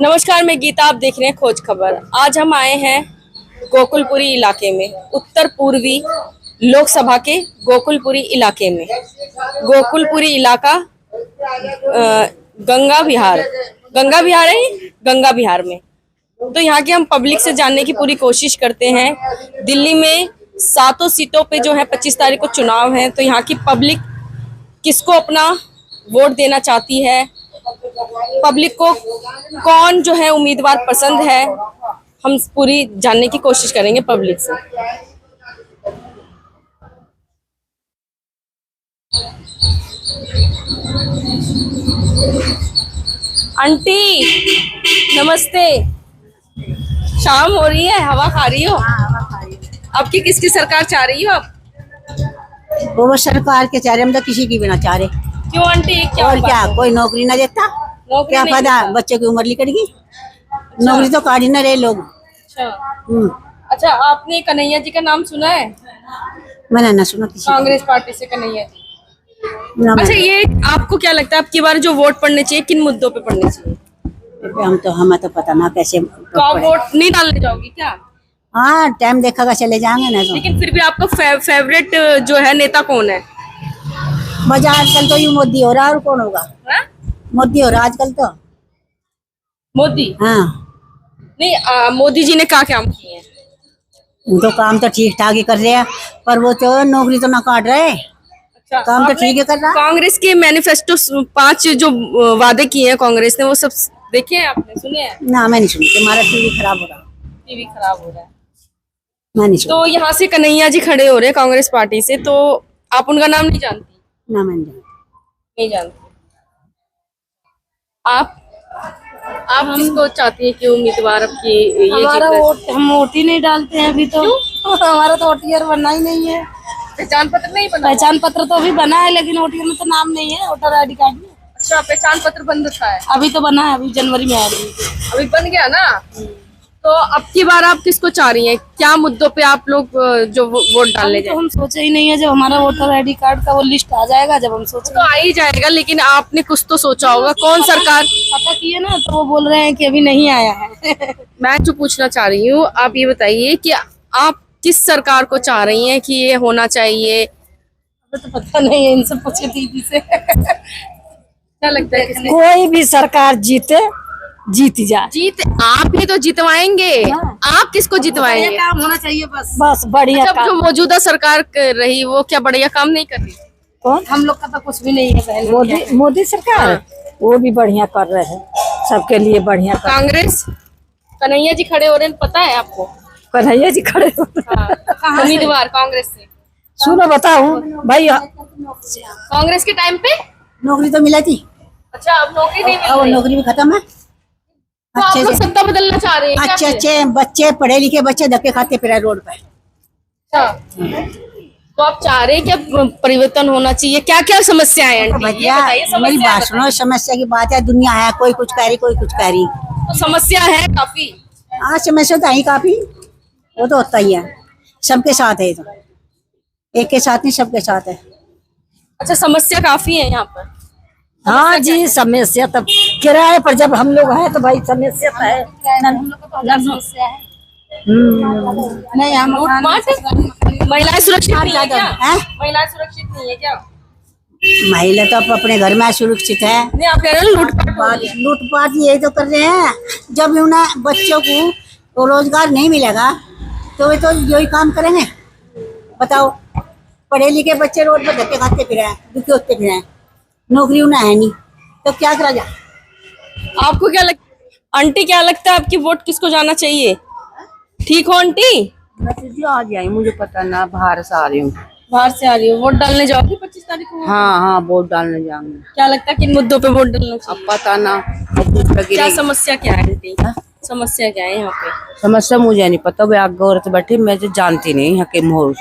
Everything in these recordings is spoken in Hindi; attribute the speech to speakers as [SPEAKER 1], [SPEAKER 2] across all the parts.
[SPEAKER 1] नमस्कार, मैं गीता, आप देख रहे हैं खोज खबर। आज हम आए हैं गोकुलपुरी इलाके में, उत्तर पूर्वी लोकसभा के गोकुलपुरी इलाके में। गोकुलपुरी इलाका गंगा विहार है, गंगा विहार में। तो यहाँ के हम पब्लिक से जानने की पूरी कोशिश करते हैं। दिल्ली में 7 सीटों पे जो है 25 तारीख को चुनाव है, तो यहाँ की पब्लिक किसको अपना वोट देना चाहती है, पब्लिक को कौन जो है उम्मीदवार पसंद है, हम पूरी जानने की कोशिश करेंगे पब्लिक से। आंटी नमस्ते, शाम हो रही है, हवा खा रही हो? आपकी किसकी सरकार चाह रही हो आप?
[SPEAKER 2] वो सरकार के चाह रहे, हम तो किसी की भी ना चाह रहे।
[SPEAKER 1] क्यों आंटी, क्या
[SPEAKER 2] और क्या, कोई नौकरी ना देता, क्या फायदा, बच्चे की उम्र निकलेगी। नौकरी तो काट ही ना रहे लोग।
[SPEAKER 1] अच्छा, आपने कन्हैया जी का नाम सुना है?
[SPEAKER 2] मैंने ना सुना किसी
[SPEAKER 1] कांग्रेस पार्टी से कन्हैया जी।
[SPEAKER 2] ना।
[SPEAKER 1] अच्छा, ये आपको क्या लगता है, आपकी बार जो वोट पड़ने चाहिए किन मुद्दों पे पड़ने चाहिए?
[SPEAKER 2] हमें तो पता ना कैसे
[SPEAKER 1] तो आप वोट नहीं डालने जाओगी क्या?
[SPEAKER 2] हाँ, टाइम देखा चले जाएंगे ना तो।
[SPEAKER 1] लेकिन फिर भी आपका फेवरेट जो है नेता कौन है?
[SPEAKER 2] मजा आजकल तो यू मोदी हो रहा है, और कौन होगा? मोदी हो रहा आजकल तो।
[SPEAKER 1] मोदी?
[SPEAKER 2] हाँ,
[SPEAKER 1] नहीं, मोदी जी ने क्या काम किए हैं?
[SPEAKER 2] वो तो काम तो ठीक ठाक ही कर रहे हैं, पर वो तो नौकरी तो ना काट रहे।
[SPEAKER 1] अच्छा,
[SPEAKER 2] काम तो ठीक है कर रहा।
[SPEAKER 1] कांग्रेस के मैनिफेस्टो 5 जो वादे किए हैं कांग्रेस ने, वो सब देखे हैं आपने, सुने हैं?
[SPEAKER 2] ना, मैं नहीं सुनी, हमारा टीवी खराब हो रहा।
[SPEAKER 1] टीवी खराब हो रहा है।
[SPEAKER 2] मैं नहीं सुनी।
[SPEAKER 1] तो यहाँ से कन्हैया जी खड़े हो रहे हैं कांग्रेस पार्टी से, तो आप उनका नाम नहीं जानती?
[SPEAKER 2] ना, मैं नहीं
[SPEAKER 1] जानती। आप किसको चाहती हैं कि उम्मीदवार आपकी ये
[SPEAKER 3] हमारा वोट, हम वोट ही नहीं डालते हैं अभी तो। हमारा तो वोटियर बनना ही नहीं है।
[SPEAKER 1] पहचान पत्र नहीं बना?
[SPEAKER 3] पहचान पत्र तो अभी बना है, लेकिन वोटियर में तो नाम नहीं है, वोटर आई डी कार्ड में।
[SPEAKER 1] अच्छा, पहचान पत्र बंद था है?
[SPEAKER 3] अभी तो बना है, अभी जनवरी में आया।
[SPEAKER 1] अभी बन गया ना। तो अब की बार आप किसको चाह रही हैं, क्या मुद्दों पे आप लोग जो वोट डालने
[SPEAKER 3] तो हम सोचे ही नहीं है, जब हमारा वोटर आईडी कार्ड का वो लिस्ट आ जाएगा, जब हम सोचे।
[SPEAKER 1] तो आ ही जाएगा, लेकिन आपने कुछ तो सोचा होगा। कौन सरकार
[SPEAKER 3] पता किए ना, तो वो बोल रहे हैं कि अभी नहीं आया है।
[SPEAKER 1] मैं जो पूछना चाह रही हूँ, आप ये बताइए कि आप किस सरकार को चाह रही हैं कि ये होना चाहिए?
[SPEAKER 3] तो पता नहीं है, इनसे पूछे दीदी से।
[SPEAKER 1] क्या लगता है किसने?
[SPEAKER 3] कोई भी सरकार जीते, जीत जाए।
[SPEAKER 1] आप ही तो जितवाएंगे। आप किसको जितवाएंगे?
[SPEAKER 3] काम होना चाहिए बस बढ़िया।
[SPEAKER 1] अच्छा, जो मौजूदा सरकार कर रही, वो क्या बढ़िया काम नहीं कर रही?
[SPEAKER 3] कौन? हम लोग का तो कुछ भी नहीं है। मोदी सरकार वो भी बढ़िया कर रहे हैं, सबके लिए बढ़िया कर।
[SPEAKER 1] कांग्रेस कन्हैया जी खड़े हो रहे हैं, पता है आपको?
[SPEAKER 3] कन्हैया जी खड़े हो
[SPEAKER 1] उम्मीदवार कांग्रेस से।
[SPEAKER 3] सुनो बताऊं भाई,
[SPEAKER 1] कांग्रेस के टाइम पे
[SPEAKER 2] नौकरी तो मिला थी।
[SPEAKER 1] अच्छा, अब नौकरी नहीं मिल
[SPEAKER 2] और
[SPEAKER 1] रही।
[SPEAKER 2] नौकरी भी खत्म है।
[SPEAKER 1] तो आप लोग सत्ता बदलना चाह रहे हैं क्या
[SPEAKER 2] अच्छे
[SPEAKER 1] फिर?
[SPEAKER 2] अच्छे बच्चे, पढ़े लिखे बच्चे धक्के खाते फिर रोड पे।
[SPEAKER 1] अच्छा, तो आप चाह रहे हैं कि अब परिवर्तन होना चाहिए। क्या क्या समस्याएं हैं आंटी? ये
[SPEAKER 2] भैया
[SPEAKER 1] बताइए,
[SPEAKER 2] मेरी
[SPEAKER 1] समस्या
[SPEAKER 2] बात सुनो, समस्या की बात है, दुनिया है, कोई कुछ कह रही, कोई कुछ कह रही।
[SPEAKER 1] तो समस्या है काफी।
[SPEAKER 2] हाँ, समस्या तो है काफी, वो तो होता ही है, सबके साथ है। तो एक के साथ नहीं, सबके साथ है।
[SPEAKER 1] अच्छा, समस्या काफी है यहाँ पर।
[SPEAKER 3] हाँ जी, समस्या तब किराए पर जब हम लोग हैं तो भाई समस्या तो है।
[SPEAKER 2] समस्या है
[SPEAKER 3] नहीं, हम
[SPEAKER 1] महिलाएं सुरक्षित नहीं है क्या?
[SPEAKER 2] हैं?
[SPEAKER 1] महिलाएं सुरक्षित नहीं है क्या?
[SPEAKER 2] महिला तो अपने घर में सुरक्षित है।
[SPEAKER 1] नहीं, आप कह रहे हैं लूटपाट।
[SPEAKER 2] लूटपाट यही तो कर रहे हैं। जब उन्हें बच्चों को रोजगार नहीं मिलेगा तो वे तो यही काम करेंगे। बताओ, पढ़े लिखे बच्चे रोड पर धक्के खाते फिर हैं, दुखी होते फिर हैं, नौकरी उन्हें है नहीं, तो क्या करा जाए?
[SPEAKER 1] आपको क्या लगता, आंटी क्या लगता है, आपकी वोट किसको जाना चाहिए? ठीक हो आंटी?
[SPEAKER 4] मैं तो आ जाई, मुझे पता ना, बाहर से आ रही हूँ।
[SPEAKER 1] बाहर से आ रही हो, वोट डालने जाओगी 25 तारीख को?
[SPEAKER 4] हाँ, वोट डालने जाऊंगी।
[SPEAKER 1] क्या लगता है किन मुद्दों पे वोट डालना चाहिए?
[SPEAKER 4] अब पता ना,
[SPEAKER 1] क्या समस्या क्या है आंटी? समस्या क्या है यहाँ पे?
[SPEAKER 4] समस्या मुझे नहीं पता, वे आगे औरत बैठी, मैं तो जानती नहीं यहाँ के माहौल।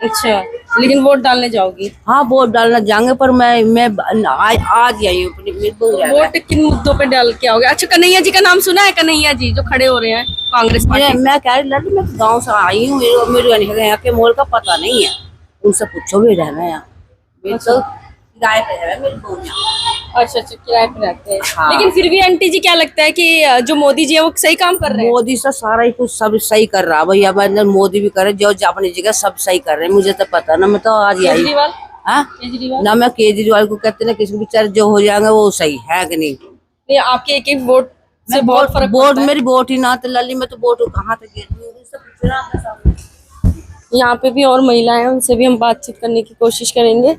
[SPEAKER 1] अच्छा, लेकिन वोट डालने जाओगी?
[SPEAKER 4] हाँ, वोट डालना जाएंगे, पर मैं आज आई हूँ अपनी
[SPEAKER 1] वोट किन मुद्दों पे डाल के आओगे? अच्छा, कन्हैया जी का नाम सुना है? कन्हैया जी जो खड़े हो रहे हैं कांग्रेस पार्टी।
[SPEAKER 4] मैं कह रही लड़की, मैं गाँव से आई हूँ, मेरे यहाँ के माहौल का पता नहीं है, उनसे पूछो भी रहना यहाँ। तो गाय पे है मेरी बहू यहाँ।
[SPEAKER 1] अच्छा अच्छा, किराए पे रहते हैं।
[SPEAKER 4] हाँ।
[SPEAKER 1] लेकिन फिर भी आंटी जी क्या लगता है कि जो मोदी जी है वो सही काम कर रहे हैं?
[SPEAKER 4] मोदी से सारा ही कुछ सब सही कर रहा है भैया। मोदी भी करे जो अपनी जगह सब सही कर रहे हैं। मुझे तो पता ना, मैं तो आज ही आई।
[SPEAKER 1] केजरीवाल
[SPEAKER 4] हाँ?
[SPEAKER 1] केजरीवाल
[SPEAKER 4] ना मैं केजरीवाल को कहते ना, किसी बेचारे जो हो जाएंगे वो सही है कि नहीं।
[SPEAKER 1] ये आपके एक एक वोट से बहुत फर्क
[SPEAKER 4] वोट
[SPEAKER 1] पड़ता है।
[SPEAKER 4] मेरी वोट ही ना तो लली में तो वोट कहाँ तक
[SPEAKER 1] यहाँ पे भी और महिलाएं हैं, उनसे भी हम बातचीत करने की कोशिश करेंगे।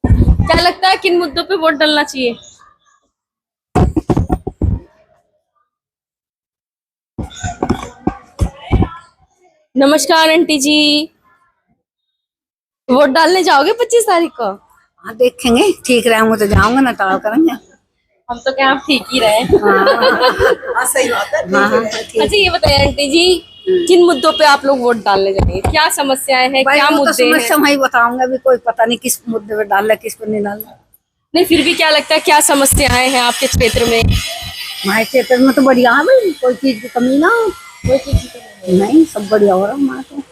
[SPEAKER 1] क्या लगता है किन मुद्दों पे वोट डालना चाहिए? नमस्कार आंटी जी, वोट डालने जाओगे 25 तारीख को?
[SPEAKER 2] हाँ देखेंगे, ठीक रहेंगे तो जाऊंगा, ना टाल करेंगे।
[SPEAKER 1] हम तो क्या, आप ठीक ही रहे।
[SPEAKER 2] सही बात है।
[SPEAKER 1] अच्छा ये बताइए आंटी जी, किन मुद्दों पे आप लोग वोट डालने जाएंगे? क्या समस्याएं हैं, क्या मुद्दे हैं?
[SPEAKER 2] समस्या मैं ही बताऊंगा, अभी कोई पता नहीं किस मुद्दे पे डालना किस पे नहीं डालना।
[SPEAKER 1] नहीं फिर भी क्या लगता है, क्या समस्याएं हैं आपके क्षेत्र में?
[SPEAKER 2] हमारे क्षेत्र में तो बढ़िया है भाई, कोई चीज की कमी ना हो।
[SPEAKER 1] कोई चीज़ की कमी नहीं।
[SPEAKER 2] नहीं, सब बढ़िया हो रहा है हमारे तो।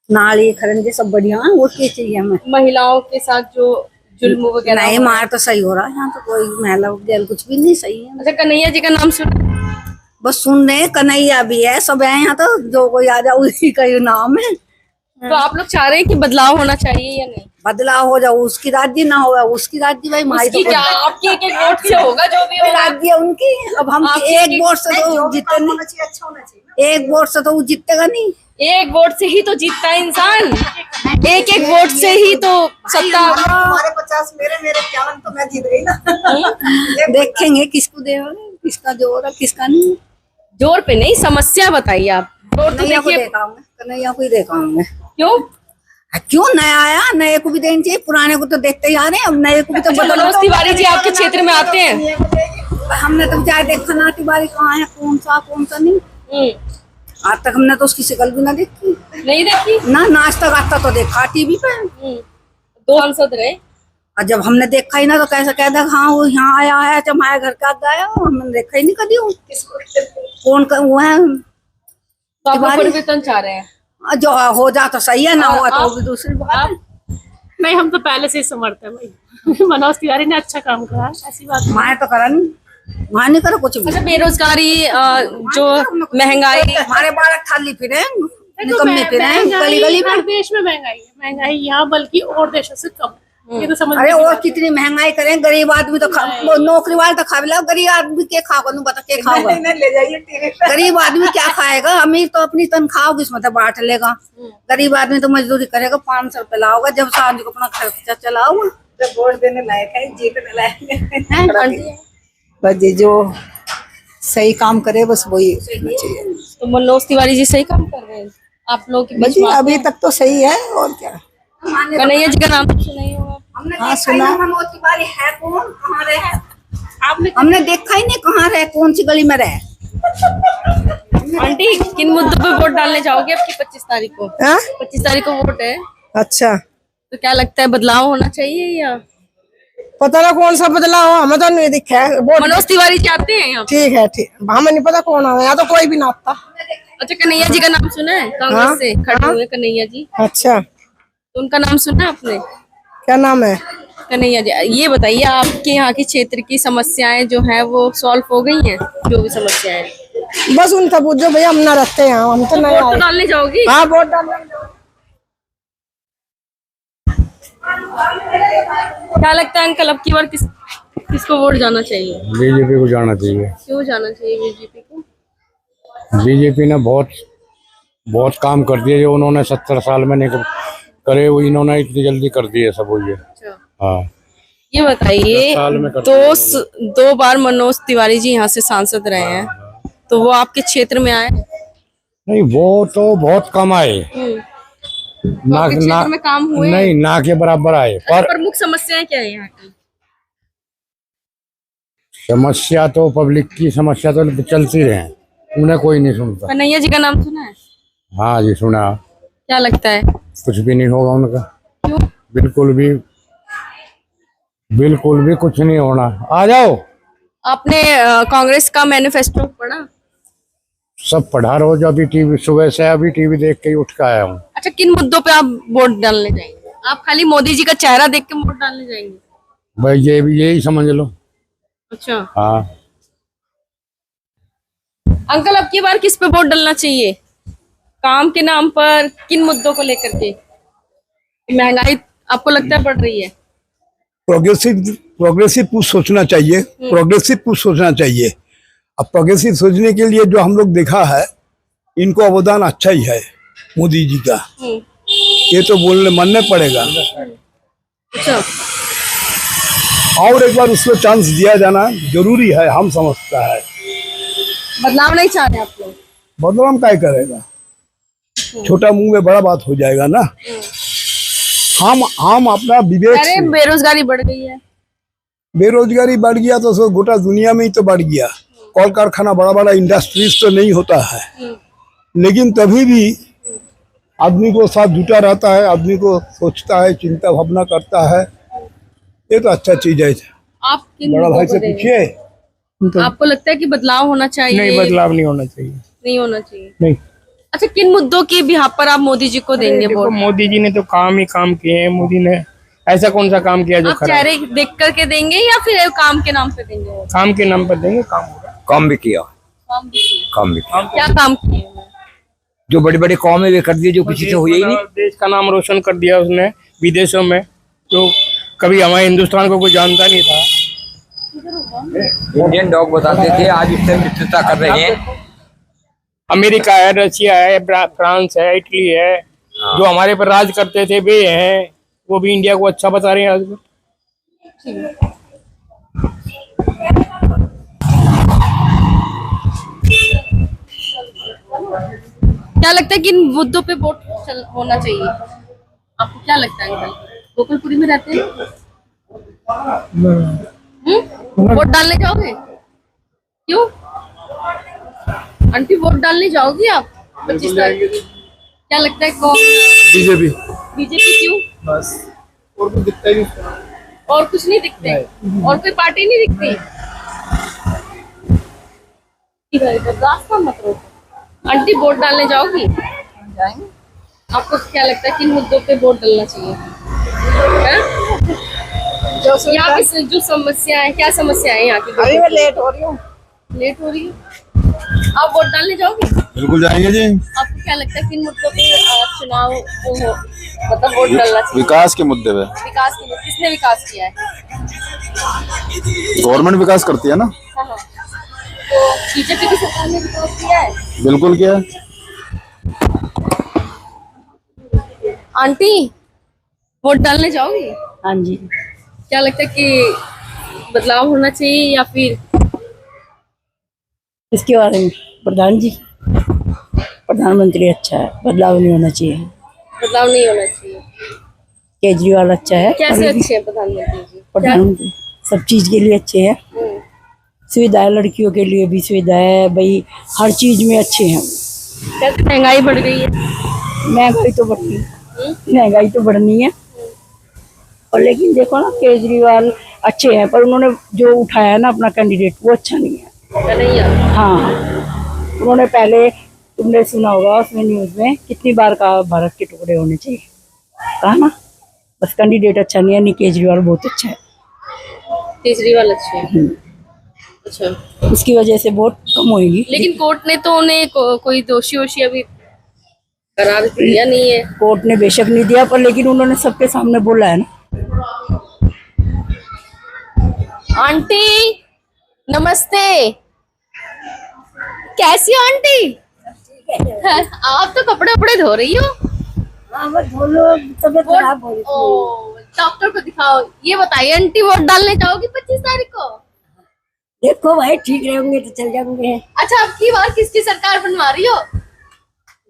[SPEAKER 2] नाली खरंजे सब बढ़िया है, वो क्या चाहिए हमें?
[SPEAKER 1] महिलाओं के साथ जो जुल्म वगैरह
[SPEAKER 2] नहीं,
[SPEAKER 1] हो रहा है।
[SPEAKER 2] हमारे तो सही हो रहा है यहाँ तो, कोई महिला जेल कुछ भी नहीं, सही है।
[SPEAKER 1] अच्छा कन्हैया जी का नाम सुना?
[SPEAKER 2] बस सुन रहे, कन्हैया भी है, सब है यहाँ तो, जो कोई आ जाए उसी का ही नाम है।
[SPEAKER 1] तो आप लोग चाह रहे हैं कि बदलाव होना चाहिए या नहीं?
[SPEAKER 2] बदलाव हो जाओ, उसकी राज्य ना होगा उसकी राज्य, भाई माई
[SPEAKER 1] उसकी
[SPEAKER 2] तो
[SPEAKER 1] क्या, आपकी एक एक वोट से होगा जो भी होगा।
[SPEAKER 2] राज्य है उनकी। अब हम
[SPEAKER 1] आपकी
[SPEAKER 2] एक वोट से तो जीते नहीं, एक वोट से तो वो जीतेगा नहीं।
[SPEAKER 1] एक वोट से ही तो जीतता है इंसान, एक एक वोट से ही तो सत्ता।
[SPEAKER 2] हमारे 50 मेरे 51 तो मैं जीत गई ना। देखेंगे किसको देगा, किसका जोर है किसका नहीं।
[SPEAKER 1] जोर पे नहीं, समस्या बताइए आप। जोर तो
[SPEAKER 2] कन्हैया को
[SPEAKER 1] देखिए।
[SPEAKER 2] देखाऊंगे, कन्हैया को ही देखाऊंगे।
[SPEAKER 1] क्यों?
[SPEAKER 2] क्यों नया आया, नए को भी देना चाहिए, पुराने को तो देखते ही आ रहे हैं, अब नए को भी तो बदलो।
[SPEAKER 1] मनोज तिवारी जी आपके क्षेत्र में आते हैं?
[SPEAKER 2] हमने तो चाहे देखा ना तिवारी कहाँ है, कौन सा नहीं। आज तक हमने तो उसकी शक्ल भी ना देखी,
[SPEAKER 1] नहीं देखी
[SPEAKER 2] ना नाच तक आता तो देखा टीवी पे।
[SPEAKER 1] 2 सांसद रहे।
[SPEAKER 2] और जब हमने देखा ही ना तो कैसे कह दे हाँ वो यहाँ आया है, जब हमारे घर का गया, हमने देखा ही नहीं कभी। कौन वो है
[SPEAKER 1] तो आप लोग परिवर्तन चाह रहे हैं?
[SPEAKER 2] जो हो जा तो सही है, ना हुआ तो वो भी दूसरी बात है।
[SPEAKER 5] नहीं, हम तो पहले से ही समर्थ है भाई। मनोज तिवारी ने अच्छा काम करा, ऐसी बात नहीं।
[SPEAKER 2] माए तो करा नहीं, वहाँ नहीं करा कुछ भी।
[SPEAKER 1] अच्छा बेरोजगारी, जो महंगाई,
[SPEAKER 2] हमारे बालक खाली फिरे,
[SPEAKER 5] देखो,
[SPEAKER 2] निकम्मे फिरे गली गली
[SPEAKER 5] हर
[SPEAKER 2] में।
[SPEAKER 5] देश में महंगाई है, महंगाई यहाँ बल्कि और देशों से कम। ये तो समझ
[SPEAKER 2] अरे और कितनी महंगाई करें, गरीब आदमी तो वो नौकरी वाले तो खा भी लो, गरीब आदमी क्या खाओगा, तू बता क्या खाओगा? ले जाइए, गरीब आदमी क्या खाएगा? अमीर तो अपनी तनख्वाह किस्मत तो बांट लेगा, गरीब आदमी तो मजदूरी करेगा, 500 रुपए लाओगा, जब सांझ को अपना खर्चा चलाओगा। तो वोट देने लायक है, जीतने लायक है। बस जो सही काम करे बस वही होना चाहिए।
[SPEAKER 1] तो मनोज तिवारी जी सही काम कर रहे हैं आप लोगों के बीच में?
[SPEAKER 2] अभी तक तो सही है, और क्या।
[SPEAKER 1] कन्हैया जी का नाम तो सुना ही होगा।
[SPEAKER 2] हाँ सुना। मनोज तिवारी है कौन, कहाँ रहे? हमने देखा ही नहीं, कहाँ रहे, कौन सी गली में रहे।
[SPEAKER 1] आंटी किन मुद्दों पे वोट डालने जाओगे आपकी 25 तारीख को? 25 तारीख को वोट है,
[SPEAKER 6] अच्छा,
[SPEAKER 1] तो क्या लगता है बदलाव होना चाहिए या?
[SPEAKER 6] पता ना कौन सा बदलाव हो, हमें तो नहीं दिखा है।
[SPEAKER 1] मनोज तिवारी जी आते हैं यहाँ?
[SPEAKER 6] ठीक है, ठीक, हमें नहीं पता कौन आ, यहाँ तो कोई भी ना आता।
[SPEAKER 1] अच्छा कन्हैया जी का नाम सुना है? कांग्रेस से खड़े हुए कन्हैया जी,
[SPEAKER 6] अच्छा,
[SPEAKER 1] तो उनका नाम सुना आपने?
[SPEAKER 6] क्या नाम है?
[SPEAKER 1] कन्हैया जी, ये बताइए आपके यहाँ के क्षेत्र की समस्याएं जो है वो सॉल्व हो गई हैं? जो भी समस्याएं हैं
[SPEAKER 6] बस उनका पूछो भैया, हम ना रहते हैं, हम तो नहीं
[SPEAKER 1] वोट तो
[SPEAKER 6] आए।
[SPEAKER 1] डालने जाओगी?
[SPEAKER 6] हाँ वोट डालने।
[SPEAKER 1] क्या लगता है अंकल, अब की बार किसको वोट जाना चाहिए?
[SPEAKER 7] बीजेपी को जाना चाहिए।
[SPEAKER 1] क्यों जाना चाहिए बीजेपी को?
[SPEAKER 7] बीजेपी ने बहुत काम कर दिए, जो उन्होंने 70 साल में नहीं करे वो इन्होंने इतनी जल्दी कर दिए सब। वो ये हाँ,
[SPEAKER 1] ये बताइए,
[SPEAKER 7] 10 साल में कर
[SPEAKER 1] दो बार मनोज तिवारी जी यहाँ से सांसद रहे हैं, तो वो आपके क्षेत्र में आए?
[SPEAKER 7] नहीं, वो तो बहुत कम आए,
[SPEAKER 1] तो आपके क्षेत्र में काम हुए?
[SPEAKER 7] नहीं, ना के बराबर आए। पर
[SPEAKER 1] प्रमुख समस्याएं क्या है यहाँ की?
[SPEAKER 7] समस्या तो पब्लिक की समस्या तो चलती है, उन्हें कोई नहीं सुनता।
[SPEAKER 1] कन्हैया जी का नाम सुना है?
[SPEAKER 7] हाँ जी सुना।
[SPEAKER 1] क्या लगता है?
[SPEAKER 7] कुछ भी नहीं होगा उनका।
[SPEAKER 1] क्यों?
[SPEAKER 7] बिल्कुल भी कुछ नहीं होना। आ जाओ।
[SPEAKER 1] आपने कांग्रेस का मैनिफेस्टो पढ़ा?
[SPEAKER 7] सब पढ़ा रोज, अभी टीवी सुबह से अभी टीवी देख के ही उठ के आया हूँ।
[SPEAKER 1] अच्छा, किन मुद्दों पे आप वोट डालने जाएंगे? आप खाली मोदी जी का चेहरा देख के वोट डालने जाएंगे?
[SPEAKER 7] भाई ये भी यही समझ लो।
[SPEAKER 1] अच्छा
[SPEAKER 7] हाँ।
[SPEAKER 1] अंकल, अब की बार किस पे वोट डालना चाहिए? काम के नाम पर, किन मुद्दों को लेकर के? महंगाई आपको लगता है बढ़ रही है?
[SPEAKER 8] प्रोग्रेसिव कुछ सोचना चाहिए, प्रोग्रेसिव कुछ सोचना चाहिए। अब प्रोग्रेसिव सोचने के लिए जो हम लोग देखा है, इनको अवदान अच्छा ही है मोदी जी का, ये तो बोलने मानना पड़ेगा।
[SPEAKER 1] अच्छा,
[SPEAKER 8] और एक बार उसको चांस दिया जाना जरूरी है, हम समझता है।
[SPEAKER 1] बदलाव नहीं चाह रहे आप लोग?
[SPEAKER 8] बदलाव क्या करेगा, छोटा मुंह में बड़ा बात हो जाएगा ना। हम अपना विवेक
[SPEAKER 1] अरे
[SPEAKER 8] से,
[SPEAKER 1] बेरोजगारी बढ़ गई है।
[SPEAKER 8] बेरोजगारी बढ़ गया तो सो गोटा दुनिया में ही तो बढ़ गया। कल कारखाना, बड़ा बड़ा इंडस्ट्रीज तो नहीं होता है, लेकिन तभी भी आदमी को साथ जुटा रहता है, आदमी को सोचता है, चिंता भावना करता है। ये तो अच्छा चीज है।
[SPEAKER 1] आप किन
[SPEAKER 8] बड़ा
[SPEAKER 1] मुद्दों
[SPEAKER 8] भाई
[SPEAKER 1] को
[SPEAKER 8] से
[SPEAKER 1] देंगे?
[SPEAKER 8] पूछिए।
[SPEAKER 1] आपको लगता है कि बदलाव होना चाहिए?
[SPEAKER 6] नहीं, बदलाव नहीं होना चाहिए।
[SPEAKER 1] नहीं होना चाहिए।
[SPEAKER 6] नहीं,
[SPEAKER 1] अच्छा, किन मुद्दों के बिहार पर आप मोदी जी को देंगे
[SPEAKER 6] देखो
[SPEAKER 1] वोट?
[SPEAKER 6] मोदी जी ने तो काम ही काम किए हैं। मोदी ने ऐसा कौन सा काम किया जो
[SPEAKER 1] आप
[SPEAKER 6] खराब?
[SPEAKER 1] चेहरे देख करके देंगे या फिर काम के नाम पे देंगे वोट?
[SPEAKER 6] काम के नाम पर देंगे, काम होगा।
[SPEAKER 9] काम भी किया,
[SPEAKER 1] काम भी किए।
[SPEAKER 9] काम भी किया।
[SPEAKER 1] क्या काम किए हैं?
[SPEAKER 9] जो बड़ी बड़ी कौमें वे कर दिए, जो किसी से हुई ही नहीं।
[SPEAKER 6] देश का नाम रोशन कर दिया उसने विदेशों में, जो कभी हमारे हिंदुस्तान को कोई जानता नहीं था।
[SPEAKER 9] इंडियन डॉग बताते थे, आज उससे मित्रता कर रहे हैं।
[SPEAKER 6] अमेरिका है, रशिया है, फ्रांस है, इटली है, जो हमारे पर राज करते थे वे हैं, वो भी इंडिया को अच्छा बता रहे हैं आज।
[SPEAKER 1] क्या लगता है किन मुद्दों पे वोट होना चाहिए? आपको क्या लगता है अंकल? गोकुलपुरी में रहते हैं? वोट डालने जाओगे? क्यों आंटी, वोट डालने जाओगी आप 25 तारीख? क्या लगता है कौन?
[SPEAKER 8] बीजेपी।
[SPEAKER 1] बीजेपी क्यों?
[SPEAKER 8] बस, और कुछ दिखता ही नहीं।
[SPEAKER 1] और कुछ नहीं दिखते? और कोई पार्टी नहीं दिखती? इधर इधर रास्ता मत रोको। आंटी, वोट डालने जाओगी? जाएंगे। आपको क्या लगता है किन मुद्दों पे वोट डालना चाहिए? यहाँ पे जो समस्या है, क्या समस्या है यहाँ की?
[SPEAKER 3] अभी मैं लेट हो रही हूँ।
[SPEAKER 1] लेट हो रही है। आप वोट डालने जाओगे?
[SPEAKER 8] बिल्कुल जाएंगे जी।
[SPEAKER 1] आपको क्या लगता है किन मुद्दों पे चुनाव हो, मतलब वोट डालना चाहिए?
[SPEAKER 10] विकास के मुद्दे पे।
[SPEAKER 1] विकास के लिए किसने विकास किया है?
[SPEAKER 10] गवर्नमेंट विकास करती है ना।
[SPEAKER 1] हाँ। तो बीजेपी की सरकार ने विकास किया है?
[SPEAKER 10] बिल्कुल किया है।
[SPEAKER 1] आंटी, वोट डालने जाओगी?
[SPEAKER 3] हाँ जी।
[SPEAKER 1] क्या लगता है कि बदलाव होना चाहिए या फिर?
[SPEAKER 3] इसके बारे में प्रधान जी, प्रधानमंत्री अच्छा है, बदलाव नहीं होना चाहिए।
[SPEAKER 1] बदलाव नहीं होना चाहिए।
[SPEAKER 3] केजरीवाल अच्छा है।
[SPEAKER 1] कैसे अच्छे हैं प्रधानमंत्री जी?
[SPEAKER 3] प्रधानमंत्री सब चीज के लिए अच्छे हैं। सुविधाएं, लड़कियों के लिए भी सुविधा है भाई, हर चीज में अच्छे हैं।
[SPEAKER 1] कैसे महंगाई बढ़ गई है?
[SPEAKER 3] महंगाई तो बढ़नी है, महंगाई तो बढ़नी है। और लेकिन देखो ना, केजरीवाल अच्छे हैं, पर उन्होंने जो उठाया है ना अपना कैंडिडेट, वो अच्छा नहीं है।
[SPEAKER 1] कन्हैया।
[SPEAKER 3] हाँ, उन्होंने पहले, तुमने सुना होगा उसमें न्यूज में कितनी बार कहा भारत के टुकड़े होने चाहिए, कहा ना। बस कैंडिडेट अच्छा नहीं है, नहीं केजरीवाल बहुत अच्छा है।
[SPEAKER 1] केजरीवाल अच्छे हैं। अच्छा,
[SPEAKER 3] उसकी वजह से वोट कम होगी।
[SPEAKER 1] लेकिन कोर्ट ने तो उन्हें कोई दोषी वोषी अभी करार दिया नहीं है।
[SPEAKER 3] कोर्ट ने बेशक नहीं दिया, पर लेकिन उन्होंने सबके सामने बोला है ना।
[SPEAKER 1] आंटी नमस्ते, कैसी हो आंटी? आप तो कपड़े उपड़े धो रही हो। डॉक्टर को दिखाओ। ये बताइए आंटी, वोट डालने जाओगे 25 तारीख को?
[SPEAKER 3] देखो भाई, ठीक रहेंगे तो चल जाएंगे।
[SPEAKER 1] अच्छा, अब की बार किसकी सरकार बनवा रही हो?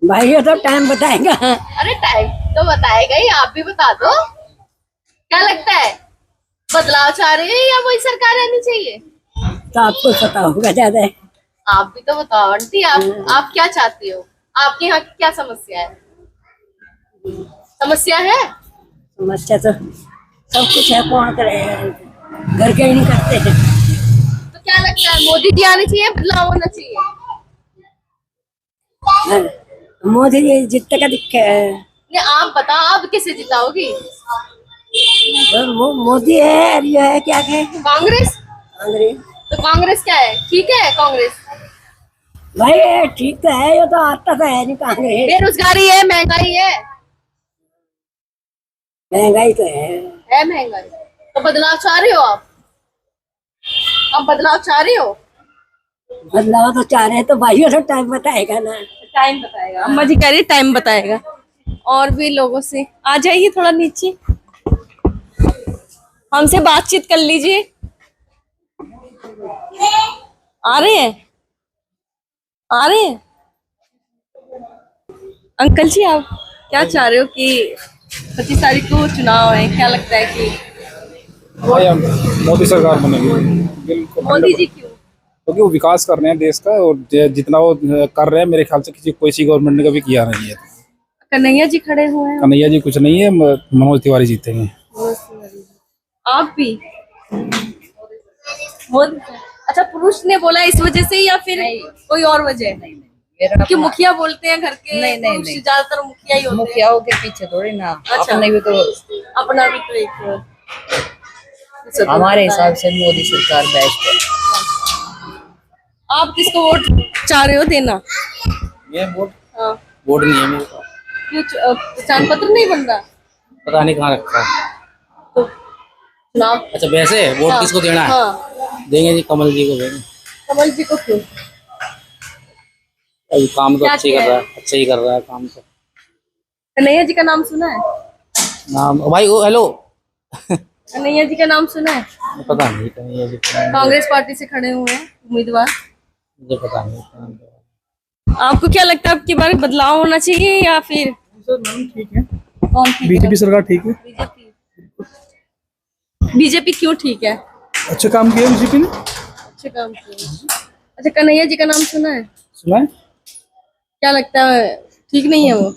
[SPEAKER 3] भाई ये तो टाइम बताएगा।
[SPEAKER 1] अरे टाइम तो बताएगा ही, आप भी बता दो। क्या लगता है, बदलाव चाह रहे हैं या वही सरकार रहनी चाहिए?
[SPEAKER 3] तो आपको पता होगा ज्यादा।
[SPEAKER 1] आप भी तो बताओ आंटी, आप क्या चाहती हो? आपके यहाँ की क्या समस्या है? समस्या है?
[SPEAKER 3] समस्या तो सब कुछ है, कौन करे, घर के ही नहीं करते हैं।
[SPEAKER 1] तो क्या लगता है, मोदी जी आने चाहिए, बदलाव होना चाहिए?
[SPEAKER 3] मोदी जी जितने का दिक्कत है।
[SPEAKER 1] नहीं, आप बताओ, आप किसे जिताओगी?
[SPEAKER 2] वो मोदी है और ये है क्या कहे
[SPEAKER 1] कांग्रेस?
[SPEAKER 2] कांग्रेस।
[SPEAKER 1] तो कांग्रेस क्या है? ठीक है कांग्रेस?
[SPEAKER 2] भाई ठीक तो है, ये तो आता तो है नहीं कांग्रेस।
[SPEAKER 1] बेरोजगारी है, महंगाई है।
[SPEAKER 2] महंगाई तो है
[SPEAKER 1] महंगाई। तो बदलाव चाह रहे हो आप? बदलाव चाह रहे हो?
[SPEAKER 2] बदलाव तो चाह रहे हैं, तो भाइयों से टाइम बताएगा ना।
[SPEAKER 1] टाइम बताएगा। अम्मा जी कह रही टाइम बताएगा। और भी लोगों से आ जाइए थोड़ा नीचे, हमसे बातचीत कर लीजिए। आ रहे हैं? आ रहे हैं? अंकल जी आप क्या चाह रहे हो कि 25 तारीख को चुनाव है, क्या लगता है कि
[SPEAKER 10] मोदी सरकार बनेगी बिल्कुल।
[SPEAKER 1] मोदी जी क्यों?
[SPEAKER 10] क्योंकि वो विकास कर रहे हैं देश का, और जितना वो कर रहे हैं मेरे ख्याल से कोई सी गवर्नमेंट ने कभी किया नहीं है।
[SPEAKER 1] कन्हैया जी खड़े हुए हैं।
[SPEAKER 10] कन्हैया जी कुछ नहीं है, मनोज तिवारी जीतेंगे।
[SPEAKER 1] आप भी मोदी? अच्छा, पुरुष ने बोला इस वजह से या फिर कोई और वजह है? क्योंकि मुखिया बोलते हैं घर के, पुरुष ज्यादातर मुखिया ही होते हैं।
[SPEAKER 3] मुखियाओं के पीछे थोड़ी ना,
[SPEAKER 1] अच्छा,
[SPEAKER 3] अपने भी तो,
[SPEAKER 1] अपना भी तो एक
[SPEAKER 3] हमारे हिसाब से मोदी सरकार बेस्ट है।
[SPEAKER 1] आप किसको वोट चाह रहे हो देना?
[SPEAKER 9] ये वोट
[SPEAKER 1] हाँ।
[SPEAKER 9] वोट नहीं है मेरे पास।
[SPEAKER 1] क्यों पहचान पत्र नहीं बन रहा?
[SPEAKER 9] पता नहीं कहाँ रखा है।
[SPEAKER 1] तो चुनाव।
[SPEAKER 9] अच्छा वैसे वोट
[SPEAKER 1] हाँ,
[SPEAKER 9] किसको देना है?
[SPEAKER 1] हाँ।
[SPEAKER 9] देंगे जी कमल जी को देंगे।
[SPEAKER 1] कमल जी को क्यों?
[SPEAKER 9] अभी काम तो
[SPEAKER 1] क्या
[SPEAKER 9] अच्छा ही
[SPEAKER 1] किया
[SPEAKER 9] कर रहा
[SPEAKER 1] है?
[SPEAKER 9] है, अच्छा ही कर रहा है काम तो।
[SPEAKER 1] कन्हैया जी का नाम सुना है?
[SPEAKER 9] नाम भाई वो हेलो
[SPEAKER 1] कन्हैया जी का नाम सुना है?
[SPEAKER 9] पता नहीं कहीं ये
[SPEAKER 1] कांग्रेस पार्टी से खड़े हुए हैं उम्मीदवार।
[SPEAKER 9] मुझे पता नहीं।
[SPEAKER 1] आपको क्या लगता है आपके बारे में बदलाव होना चाहिए या फिर?
[SPEAKER 10] ठीक है,
[SPEAKER 1] कौन ठीक है?
[SPEAKER 10] बीजेपी सरकार ठीक है।
[SPEAKER 1] बीजेपी क्यों ठीक है?
[SPEAKER 10] अच्छा काम किया बीजेपी ने।
[SPEAKER 1] अच्छे काम किए। अच्छा, कन्हैया जी का नाम सुना है?
[SPEAKER 10] सुना है।
[SPEAKER 1] क्या लगता है ठीक नहीं है वो?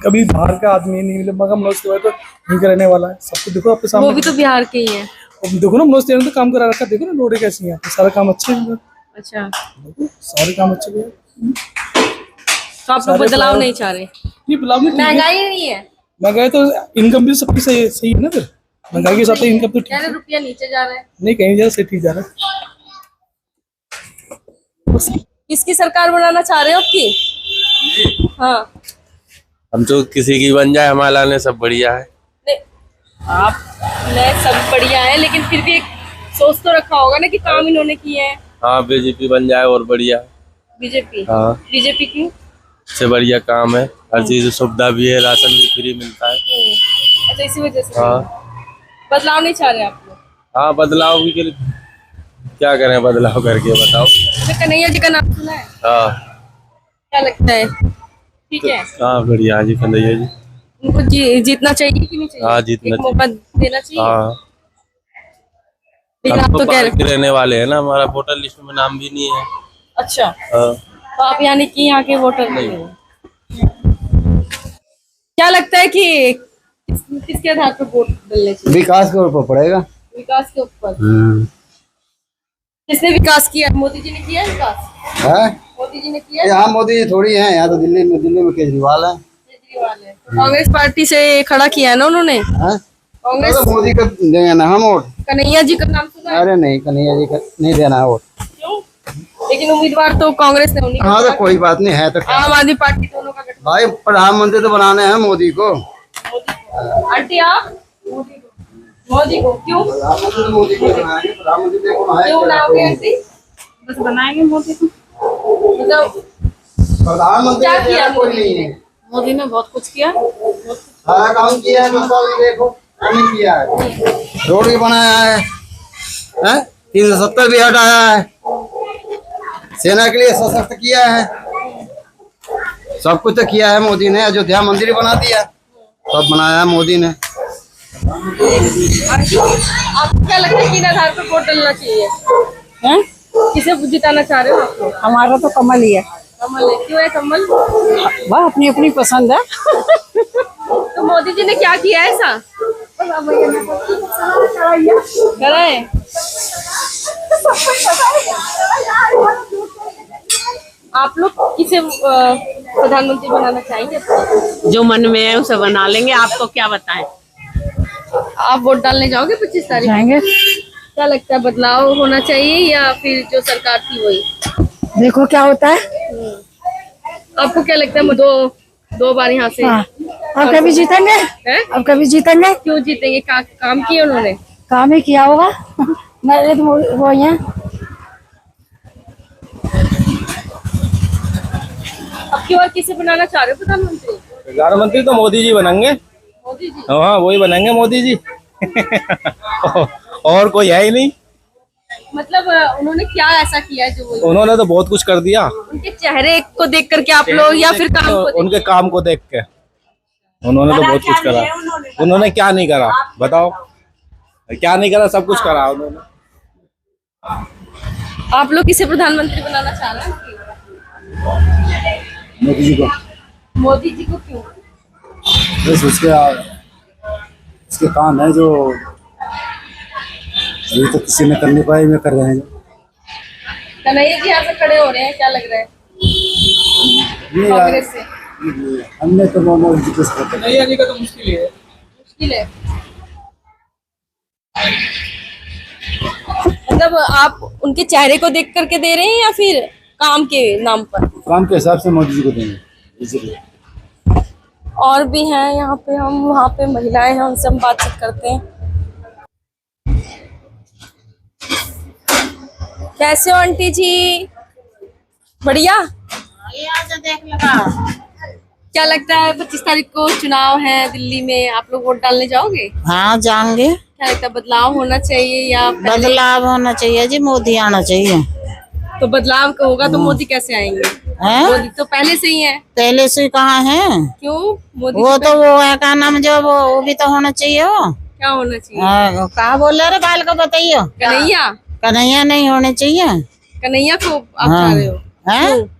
[SPEAKER 10] कभी बाहर का आदमी नहीं मिले, मगर मनोज तिवारी तो नहीं रहने वाला है। सबको देखो आपके सामने।
[SPEAKER 1] वो भी तो बिहार के ही है।
[SPEAKER 10] देखो ना मनोज तिवारी ने तो काम करा रखा, देखो ना रोडें कैसी हैं, सारा काम अच्छे है।
[SPEAKER 1] अच्छा,
[SPEAKER 10] सारे काम अच्छे हैं।
[SPEAKER 1] तो आप लोग बदलाव नहीं चाह रहे?
[SPEAKER 10] नहीं बदलाव नहीं,
[SPEAKER 1] महंगाई नहीं है?
[SPEAKER 10] महंगाई तो इनकम भी सबकी सही है ना। फिर महंगाई के साथ इनकम तो ठीक है।
[SPEAKER 1] रुपया नीचे जा रहा है।
[SPEAKER 10] नहीं कहीं जा से ठीक जा रहा है।
[SPEAKER 1] किसकी सरकार बनाना चाह रहे हो आपकी? हाँ,
[SPEAKER 11] हम तो किसी की बन जाए, हमारा ने सब बढ़िया है।
[SPEAKER 1] आप सब बढ़िया है, लेकिन फिर भी एक सोच तो रखा होगा ना कि काम इन्होंने किए हैं।
[SPEAKER 11] हाँ बीजेपी बन जाए और बढ़िया।
[SPEAKER 1] बीजेपी?
[SPEAKER 11] हाँ
[SPEAKER 1] बीजेपी क्यों?
[SPEAKER 11] से बढ़िया काम है, हर चीज सुविधा भी है, राशन भी फ्री मिलता है।
[SPEAKER 1] अच्छा, इसी वजह से
[SPEAKER 11] हाँ
[SPEAKER 1] बदलाव नहीं चाह रहे आप लोग?
[SPEAKER 11] हाँ बदलाव के लिए क्या करें, बदलाव करके बताओ।
[SPEAKER 1] अच्छा, कन्हैया जी का नाम सुना है?
[SPEAKER 11] हाँ।
[SPEAKER 1] क्या लगता है ठीक है?
[SPEAKER 11] हाँ बढ़िया जी, कन्हैया जी।
[SPEAKER 1] उनको जीतना चाहिए कि नहीं चाहिए?
[SPEAKER 11] हाँ जीतना
[SPEAKER 1] एक मौका देना चाहिए।
[SPEAKER 11] हाँ
[SPEAKER 1] लेकिन
[SPEAKER 11] हम
[SPEAKER 1] आप तो कह
[SPEAKER 11] बाहर के
[SPEAKER 1] रहे।
[SPEAKER 11] रहने वाले हैं ना, हमारा वोटर लिस्ट में नाम भी नहीं है।
[SPEAKER 1] अच्छा,
[SPEAKER 11] हाँ।
[SPEAKER 1] तो आप यानी कि यहाँ के वोटर नहीं हो। क्या लगता है कि किसके आधार पर वोट डालने चाहिए?
[SPEAKER 10] विकास के ऊपर पड़ेगा।
[SPEAKER 1] विकास के ऊपर? किसने विकास किया? मोदी जी ने किया है विकास?
[SPEAKER 10] है
[SPEAKER 1] मोदी जी ने किया है?
[SPEAKER 10] यहाँ मोदी थोड़ी है, यहाँ तो दिल्ली में केजरीवाल है।
[SPEAKER 1] केजरीवाल है। कांग्रेस पार्टी से खड़ा किया है ना उन्होंने। कांग्रेस
[SPEAKER 10] तो मोदी को देंगे ना हम वोट।
[SPEAKER 1] कन्हैया जी का नाम सुना है?
[SPEAKER 10] अरे नहीं, कन्हैया जी का नहीं देना है वोट।
[SPEAKER 1] क्यों? लेकिन उम्मीदवार तो कांग्रेस ने उन्हीं
[SPEAKER 10] हाँ तो कोई बात नहीं है तो क्या?
[SPEAKER 1] आम आदमी पार्टी दोनों का गठबंधन।
[SPEAKER 10] भाई प्रधानमंत्री तो बनाने हैं मोदी को।
[SPEAKER 1] आंटी आप मोदी को क्यों?
[SPEAKER 10] प्रधानमंत्री मोदी को बनाएंगे, प्रधानमंत्री देखो
[SPEAKER 1] क्यों बनाओगे आंटी? बस बनाएंगे मोदी को। मतलब
[SPEAKER 10] प्रधानमंत्री
[SPEAKER 1] क्या किया
[SPEAKER 10] कोई नहीं है।
[SPEAKER 1] मोदी ने? बहुत कुछ किया।
[SPEAKER 10] सारा काम किया है, मतलब देखो नहीं किया है। रोड भी बनाया है, 370 भी हटाया है, सेना के लिए सशक्त किया है, सब कुछ तो किया है मोदी ने। अयोध्या मंदिर बना दिया, सब बनाया है मोदी ने।
[SPEAKER 1] आपको क्या लगता है किन आधार पर वोट डालना चाहिए?
[SPEAKER 3] हैं?
[SPEAKER 1] किसे जिताना चाह रहे हो आप लोग?
[SPEAKER 3] हमारा तो कमल ही है।
[SPEAKER 1] कमल है। क्यों है कमल?
[SPEAKER 3] वह अपनी अपनी पसंद है।
[SPEAKER 1] तो मोदी जी ने क्या किया ऐसा? करा है। आप लोग किसे प्रधानमंत्री बनाना चाहेंगे?
[SPEAKER 4] जो मन में है उसे बना लेंगे, आपको क्या बताएं।
[SPEAKER 1] आप वोट डालने जाओगे 25 तारीख?
[SPEAKER 3] जाएंगे।
[SPEAKER 1] क्या लगता है बदलाव होना चाहिए या फिर जो सरकार थी वही?
[SPEAKER 3] देखो क्या होता है।
[SPEAKER 1] आपको क्या लगता है दो बार यहाँ से
[SPEAKER 3] अब कभी जीतेंगे
[SPEAKER 1] हैं?
[SPEAKER 3] अब कभी जीतेंगे।
[SPEAKER 1] क्यों जीतेंगे? काम किए उन्होंने?
[SPEAKER 3] काम ही किया होगा। मेरे तो वो ही है।
[SPEAKER 1] अब की बार किसे बनाना चाह रहे हो प्रधानमंत्री?
[SPEAKER 11] प्रधानमंत्री तो मोदी जी बनेंगे।
[SPEAKER 1] मोदी जी?
[SPEAKER 11] हाँ वही बनेंगे मोदी जी। और कोई है ही नहीं।
[SPEAKER 1] मतलब उन्होंने क्या ऐसा किया है जो
[SPEAKER 11] उन्होंने तो बहुत कुछ कर दिया।
[SPEAKER 1] उनके चेहरे को देख करके आप लोग या फिर काम को
[SPEAKER 11] उनके काम को देख के उन्होंने तो बहुत कुछ करा। उन्होंने क्या नहीं करा बताओ? क्या नहीं करा, सब कुछ करा उन्होंने।
[SPEAKER 1] आप लोग किसे प्रधानमंत्री बनाना चाह रहे हैं?
[SPEAKER 10] मोदी जी को।
[SPEAKER 1] मोदी जी को क्यों?
[SPEAKER 10] बस उसके काम है जो अभी तो किसी ने कर नहीं पाए, में कर रहे हैं।
[SPEAKER 1] कन्हैया जी यहाँ से खड़े हो रहे हैं, क्या लग रहा है?
[SPEAKER 10] ये
[SPEAKER 1] कांग्रेस से
[SPEAKER 10] हमने तो मोदी जी को सपोर्ट किया।
[SPEAKER 11] कन्हैया जी का तो मुश्किल है।
[SPEAKER 1] मुश्किल है। मतलब आप उनके चेहरे को देख करके दे रहे हैं या फिर काम के नाम पर?
[SPEAKER 10] काम के हिसाब से मोदी जी को देंगे इसलिए।
[SPEAKER 1] और भी हैं यहाँ पे, हम वहाँ पे महिलाएं हैं, उनसे हम बातचीत करते हैं। कैसे हो आंटी जी? बढ़िया।
[SPEAKER 2] देख लगा।
[SPEAKER 1] क्या लगता है 25 तारीख को चुनाव है दिल्ली में, आप लोग वोट डालने जाओगे?
[SPEAKER 2] हाँ जाएंगे।
[SPEAKER 1] क्या लगता है बदलाव होना चाहिए या
[SPEAKER 2] बदलाव होना चाहिए जी, मोदी आना चाहिए।
[SPEAKER 1] तो बदलाव का होगा तो मोदी कैसे आएंगे? मोदी तो पहले से ही है।
[SPEAKER 2] पहले से कहाँ है?
[SPEAKER 1] क्यों मोदी?
[SPEAKER 2] वो तो वो है का नाम जो वो भी तो होना चाहिए। वो
[SPEAKER 1] क्या होना चाहिए?
[SPEAKER 2] कहा बोल रहे बाल को बताइयो।
[SPEAKER 1] कन्हैया?
[SPEAKER 2] कन्हैया नहीं होने चाहिए।
[SPEAKER 1] कन्हैया को आप चाह रहे हो?
[SPEAKER 2] हैं?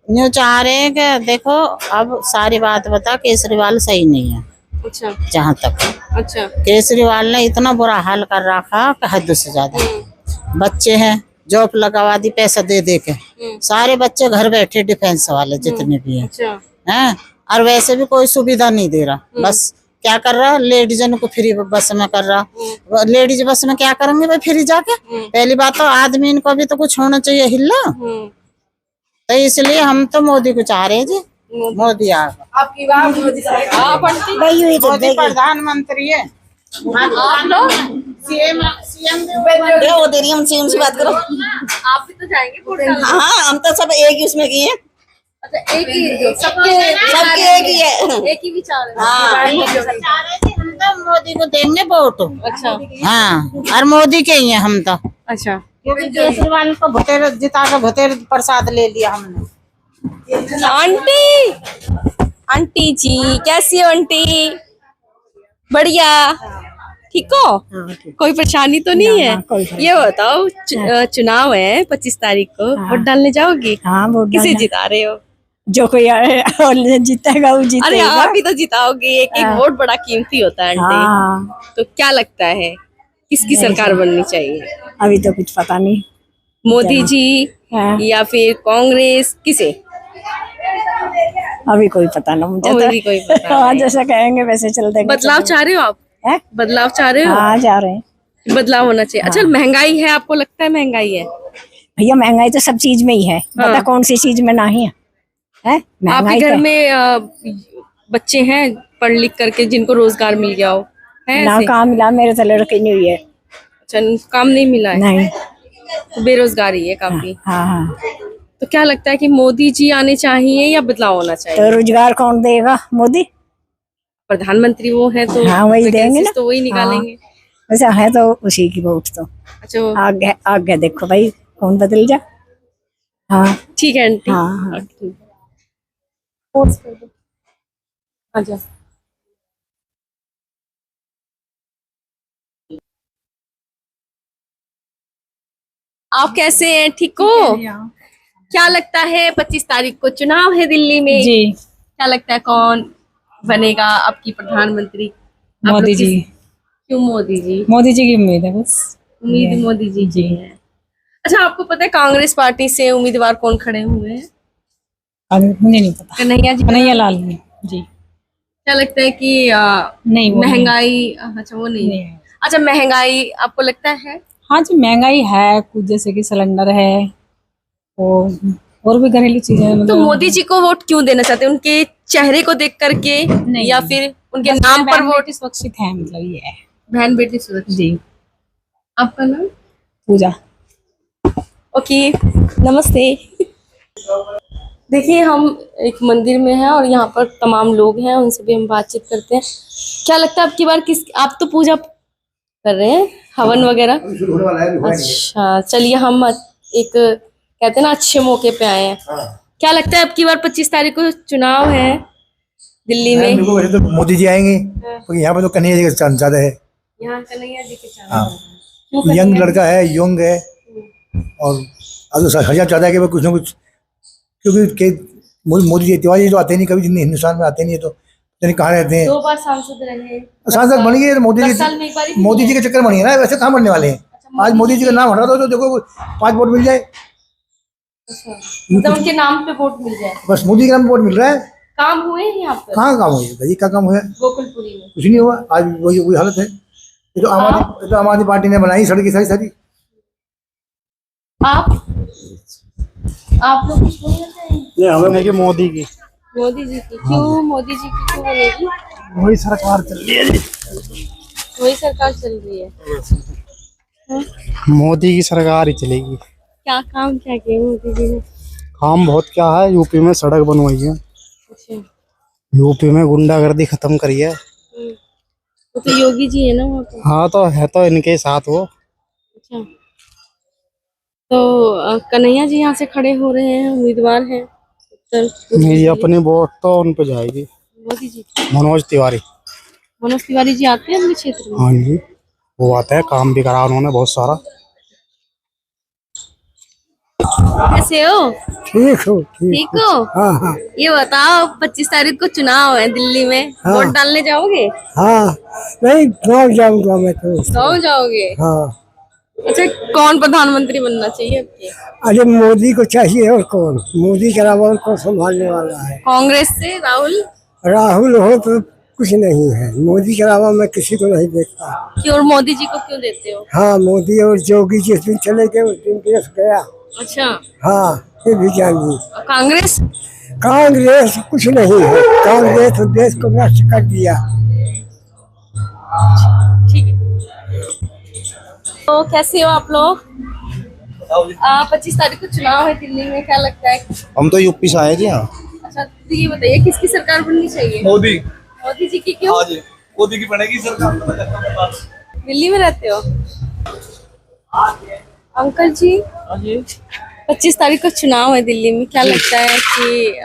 [SPEAKER 2] न्यू चाह रहे हैं कि देखो अब सारी बात बता, केजरीवाल सही नहीं है।
[SPEAKER 1] अच्छा।
[SPEAKER 2] जहाँ तक
[SPEAKER 1] अच्छा।
[SPEAKER 2] केजरीवाल ने इतना बुरा हाल कर रखा कि हद से ज्यादा। बच्चे हैं, जॉब लगवा दी पैसा दे दे के, सारे बच्चे घर बैठे डिफेंस वाले जितने भी हैं।
[SPEAKER 1] अच्छा।
[SPEAKER 2] हैं? और वैसे भी कोई सुविधा नहीं दे रहा। बस क्या कर रहा, लेडीजन को फ्री बस में कर रहा। लेडीज बस में क्या करेंगे भाई फ्री जाके? पहली बात तो आदमी को भी तो कुछ होना चाहिए हिल्ला। तो इसलिए हम तो मोदी को चाह रहे हैं जी। मोदी
[SPEAKER 1] आपकी बात मोदी आप आंटी?
[SPEAKER 2] मोदी प्रधानमंत्री है।
[SPEAKER 1] आप लोग
[SPEAKER 2] सीएम
[SPEAKER 12] वो दे रही है, हम सीएम से बात करो।
[SPEAKER 1] आप भी तो जाएंगे वोट डालने?
[SPEAKER 12] हाँ हम तो सब एक ही उसमें किए।
[SPEAKER 1] अच्छा, एक ही सबके
[SPEAKER 12] एक ही है।
[SPEAKER 1] एक ही विचार है।
[SPEAKER 12] हाँ।
[SPEAKER 2] हम तो मोदी को देंगे वोट।
[SPEAKER 1] अच्छा।
[SPEAKER 2] हाँ और मोदी के ही है हम तो।
[SPEAKER 1] अच्छा।
[SPEAKER 2] क्योंकि केजरीवाल को भतेर जिता के भतेर प्रसाद ले लिया हमने।
[SPEAKER 1] आंटी, आंटी जी कैसी हो आंटी? बढ़िया, ठीक हो? कोई परेशानी तो नहीं है? ये बताओ चुनाव है 25 तारीख को, वोट डालने जाओगी?
[SPEAKER 3] हाँ वोट
[SPEAKER 1] किसे जिता रहे हो?
[SPEAKER 3] जो कोई जीतेगा वो जीतेगा।
[SPEAKER 1] अरे आप भी तो जिताओगे, एक वोट बड़ा कीमती होता है आंटी।
[SPEAKER 3] हाँ।
[SPEAKER 1] तो क्या लगता है किसकी सरकार बननी चाहिए?
[SPEAKER 3] अभी तो कुछ पता नहीं।
[SPEAKER 1] मोदी जी या फिर कांग्रेस, किसे?
[SPEAKER 3] अभी कोई पता ना मुझे तो।
[SPEAKER 1] अभी कोई पता
[SPEAKER 3] हाँ
[SPEAKER 1] नहीं।
[SPEAKER 3] जैसा कहेंगे वैसे चल देंगे।
[SPEAKER 1] बदलाव चाह रहे हो आप?
[SPEAKER 3] है?
[SPEAKER 1] बदलाव चाह रहे हो?
[SPEAKER 3] हाँ जा रहे हैं।
[SPEAKER 1] बदलाव होना चाहिए। अच्छा महंगाई है, आपको लगता है महंगाई है?
[SPEAKER 3] भैया महंगाई तो सब चीज में ही है। बता कौन सी चीज में नहीं है?
[SPEAKER 1] आपके घर में बच्चे हैं पढ़ लिख करके जिनको रोजगार मिल गया हो? है
[SPEAKER 3] ना काम मिला, मेरे तो लड़की नहीं हुई है।
[SPEAKER 1] अच्छा काम नहीं मिला है?
[SPEAKER 3] नहीं।
[SPEAKER 1] तो बेरोजगारी है काफी।
[SPEAKER 3] हाँ हाँ।
[SPEAKER 1] तो क्या लगता है कि मोदी जी आने चाहिए या बदलाव होना चाहिए?
[SPEAKER 3] तो रोजगार कौन देगा? मोदी
[SPEAKER 1] प्रधानमंत्री वो है तो
[SPEAKER 3] हाँ वही देंगे ना,
[SPEAKER 1] तो वही निकालेंगे।
[SPEAKER 3] वैसे है तो उसी की वोट तो।
[SPEAKER 1] अच्छा
[SPEAKER 3] आगे आगे देखो भाई कौन बदल जा। हाँ
[SPEAKER 1] ठीक है आंटी।
[SPEAKER 3] हाँ।
[SPEAKER 1] अच्छा आप कैसे हैं? ठीक हो? क्या लगता है 25 तारीख को चुनाव है दिल्ली में
[SPEAKER 3] जी,
[SPEAKER 1] क्या लगता है कौन बनेगा आपकी प्रधानमंत्री?
[SPEAKER 3] मोदी जी।
[SPEAKER 1] क्यों मोदी जी?
[SPEAKER 3] मोदी जी की उम्मीद है बस।
[SPEAKER 1] उम्मीद मोदी जी की है। अच्छा आपको पता है कांग्रेस पार्टी से उम्मीदवार कौन खड़े हुए हैं?
[SPEAKER 3] मुझे नहीं पता।
[SPEAKER 1] कन्हैया जी।
[SPEAKER 3] कन्हैया लाल जी।
[SPEAKER 1] क्या लगता है कि
[SPEAKER 3] नहीं, वो
[SPEAKER 1] महंगाई, अच्छा वो नहीं है। अच्छा, महंगाई आपको लगता है?
[SPEAKER 3] हाँ जी, महंगाई है कुछ, जैसे कि सिलेंडर है और भी घरेलू चीजें,
[SPEAKER 1] तो
[SPEAKER 3] मतलब
[SPEAKER 1] मोदी जी को वोट क्यों देना चाहते हैं? उनके चेहरे को देख करके या फिर उनके नाम पर वोट?
[SPEAKER 3] सुरक्षित है, मतलब ये है।
[SPEAKER 1] बहन बेटी सुरक्षित
[SPEAKER 3] जी।
[SPEAKER 1] आपका नाम?
[SPEAKER 3] पूजा।
[SPEAKER 1] ओके, नमस्ते। देखिए, हम एक मंदिर में हैं और यहाँ पर तमाम लोग हैं, उनसे भी हम बातचीत करते हैं। क्या लगता है आपकी बार किस, आप तो पूजा कर रहे हैं, हवन वगैरह? अच्छा, चलिए, हम एक कहते हैं ना अच्छे मौके पे आए हैं। क्या लगता है आपकी बार 25 तारीख को चुनाव है दिल्ली में?
[SPEAKER 13] मेरे को वैसे तो मोदी जी आएंगे, क्योंकि यहाँ पर तो कन्हैया जी का चांस ज्यादा है।
[SPEAKER 1] यहाँ कन्हैया जी के चांस।
[SPEAKER 13] हाँ, यंग लड़का है, यंग है, और अब तो हजार चाहता है कि कुछ ना कुछ, क्योंकि मोदी जी तिवारी तो आते नहीं कभी, हिंदुस्तान में आते नहीं है, तो नहीं कहाँ रहते हैं।
[SPEAKER 1] 2 बार सांसद रहे,
[SPEAKER 13] सांसद बन गए, मोदी
[SPEAKER 1] 10 साल में एक बार ही।
[SPEAKER 13] मोदी जी के चक्कर बनी है ना, वैसे कहाँ बनने वाले हैं। आज मोदी जी का नाम हटा दो तो देखो 5 वोट मिल जाए।
[SPEAKER 1] मतलब उनके नाम पे वोट मिल जाए,
[SPEAKER 13] बस मोदी के नाम पे वोट मिल रहा है।
[SPEAKER 1] काम हुए हैं यहाँ पर?
[SPEAKER 13] कहाँ काम हुआ भाई, क्या काम हुआ है?
[SPEAKER 1] गोकुलपुरी में
[SPEAKER 13] कुछ नहीं हुआ, आज वही हालत है। ये तो आम आदमी पार्टी ने बनाई सड़क सारी सारी।
[SPEAKER 1] आप लोग कुछ बोलना चाहेंगे?
[SPEAKER 13] हमें नहीं, मोदी की,
[SPEAKER 1] मोदी जी की क्यों? मोदी जी की क्यों बनेगी?
[SPEAKER 13] वही सरकार चल रही है,
[SPEAKER 1] वही सरकार चल रही है।
[SPEAKER 13] मोदी की सरकार ही चलेगी।
[SPEAKER 1] क्या काम क्या किया मोदी जी ने?
[SPEAKER 13] काम बहुत क्या है, यूपी में सड़क बनवाई है,
[SPEAKER 1] अच्छा।
[SPEAKER 13] यूपी में गुंडागर्दी खत्म करी है।
[SPEAKER 1] वो तो योगी जी है ना वहाँ पे।
[SPEAKER 13] हाँ, तो है तो इनके साथ वो।
[SPEAKER 1] अच्छा, तो कन्हैया जी यहाँ से खड़े हो रहे हैं, उम्मीदवार हैं।
[SPEAKER 13] मेरी अपनी वोट तो उन पे जाएगी,
[SPEAKER 1] मोदी जी।
[SPEAKER 13] मनोज तिवारी।
[SPEAKER 1] मनोज तिवारी जी आते हैं अपने क्षेत्र में?
[SPEAKER 13] हाँ जी, वो आता है, काम भी करा उन्होंने बहुत सारा।
[SPEAKER 1] कैसे हो?
[SPEAKER 13] ठीक हो?
[SPEAKER 1] ठीक हो?
[SPEAKER 13] हाँ हाँ।
[SPEAKER 1] ये बताओ, 25 तारीख को चुनाव है दिल्ली में, वोट डालने जाओगे?
[SPEAKER 13] हाँ, नहीं गाँव जाऊंगा मैं तो।
[SPEAKER 1] गाँव जाओगे?
[SPEAKER 13] हाँ।
[SPEAKER 1] अच्छा, कौन प्रधानमंत्री बनना चाहिए आपके?
[SPEAKER 13] अरे मोदी को चाहिए, और कौन? मोदी के अलावा और कौन संभालने वाला है?
[SPEAKER 1] कांग्रेस से राहुल?
[SPEAKER 13] राहुल हो तो कुछ नहीं है, मोदी के अलावा मैं किसी को नहीं देखता।
[SPEAKER 1] क्यों? मोदी जी को क्यों देते हो?
[SPEAKER 13] हाँ, मोदी और योगी जिस दिन चले गए उस दिन देश गया।
[SPEAKER 1] अच्छा।
[SPEAKER 13] हाँ, ये भी जानिए।
[SPEAKER 1] कांग्रेस?
[SPEAKER 13] कांग्रेस कुछ नहीं है, कांग्रेस तो देश को नष्ट कर दिया।
[SPEAKER 1] ठीक है। तो कैसे हो आप लोग? 25 तारीख को चुनाव है दिल्ली में, क्या लगता है?
[SPEAKER 11] हम तो यूपी से आए थे यहाँ।
[SPEAKER 1] अच्छा, तो ये बताइए किसकी सरकार बननी चाहिए?
[SPEAKER 11] मोदी।
[SPEAKER 1] मोदी जी की क्यों?
[SPEAKER 11] हाँ जी, मोदी की बनेगी सरकार।
[SPEAKER 1] दिल्ली में रहते हो अंकल जी?
[SPEAKER 6] हाँ जी।
[SPEAKER 1] 25 तारीख को चुनाव है दिल्ली में, क्या लगता है कि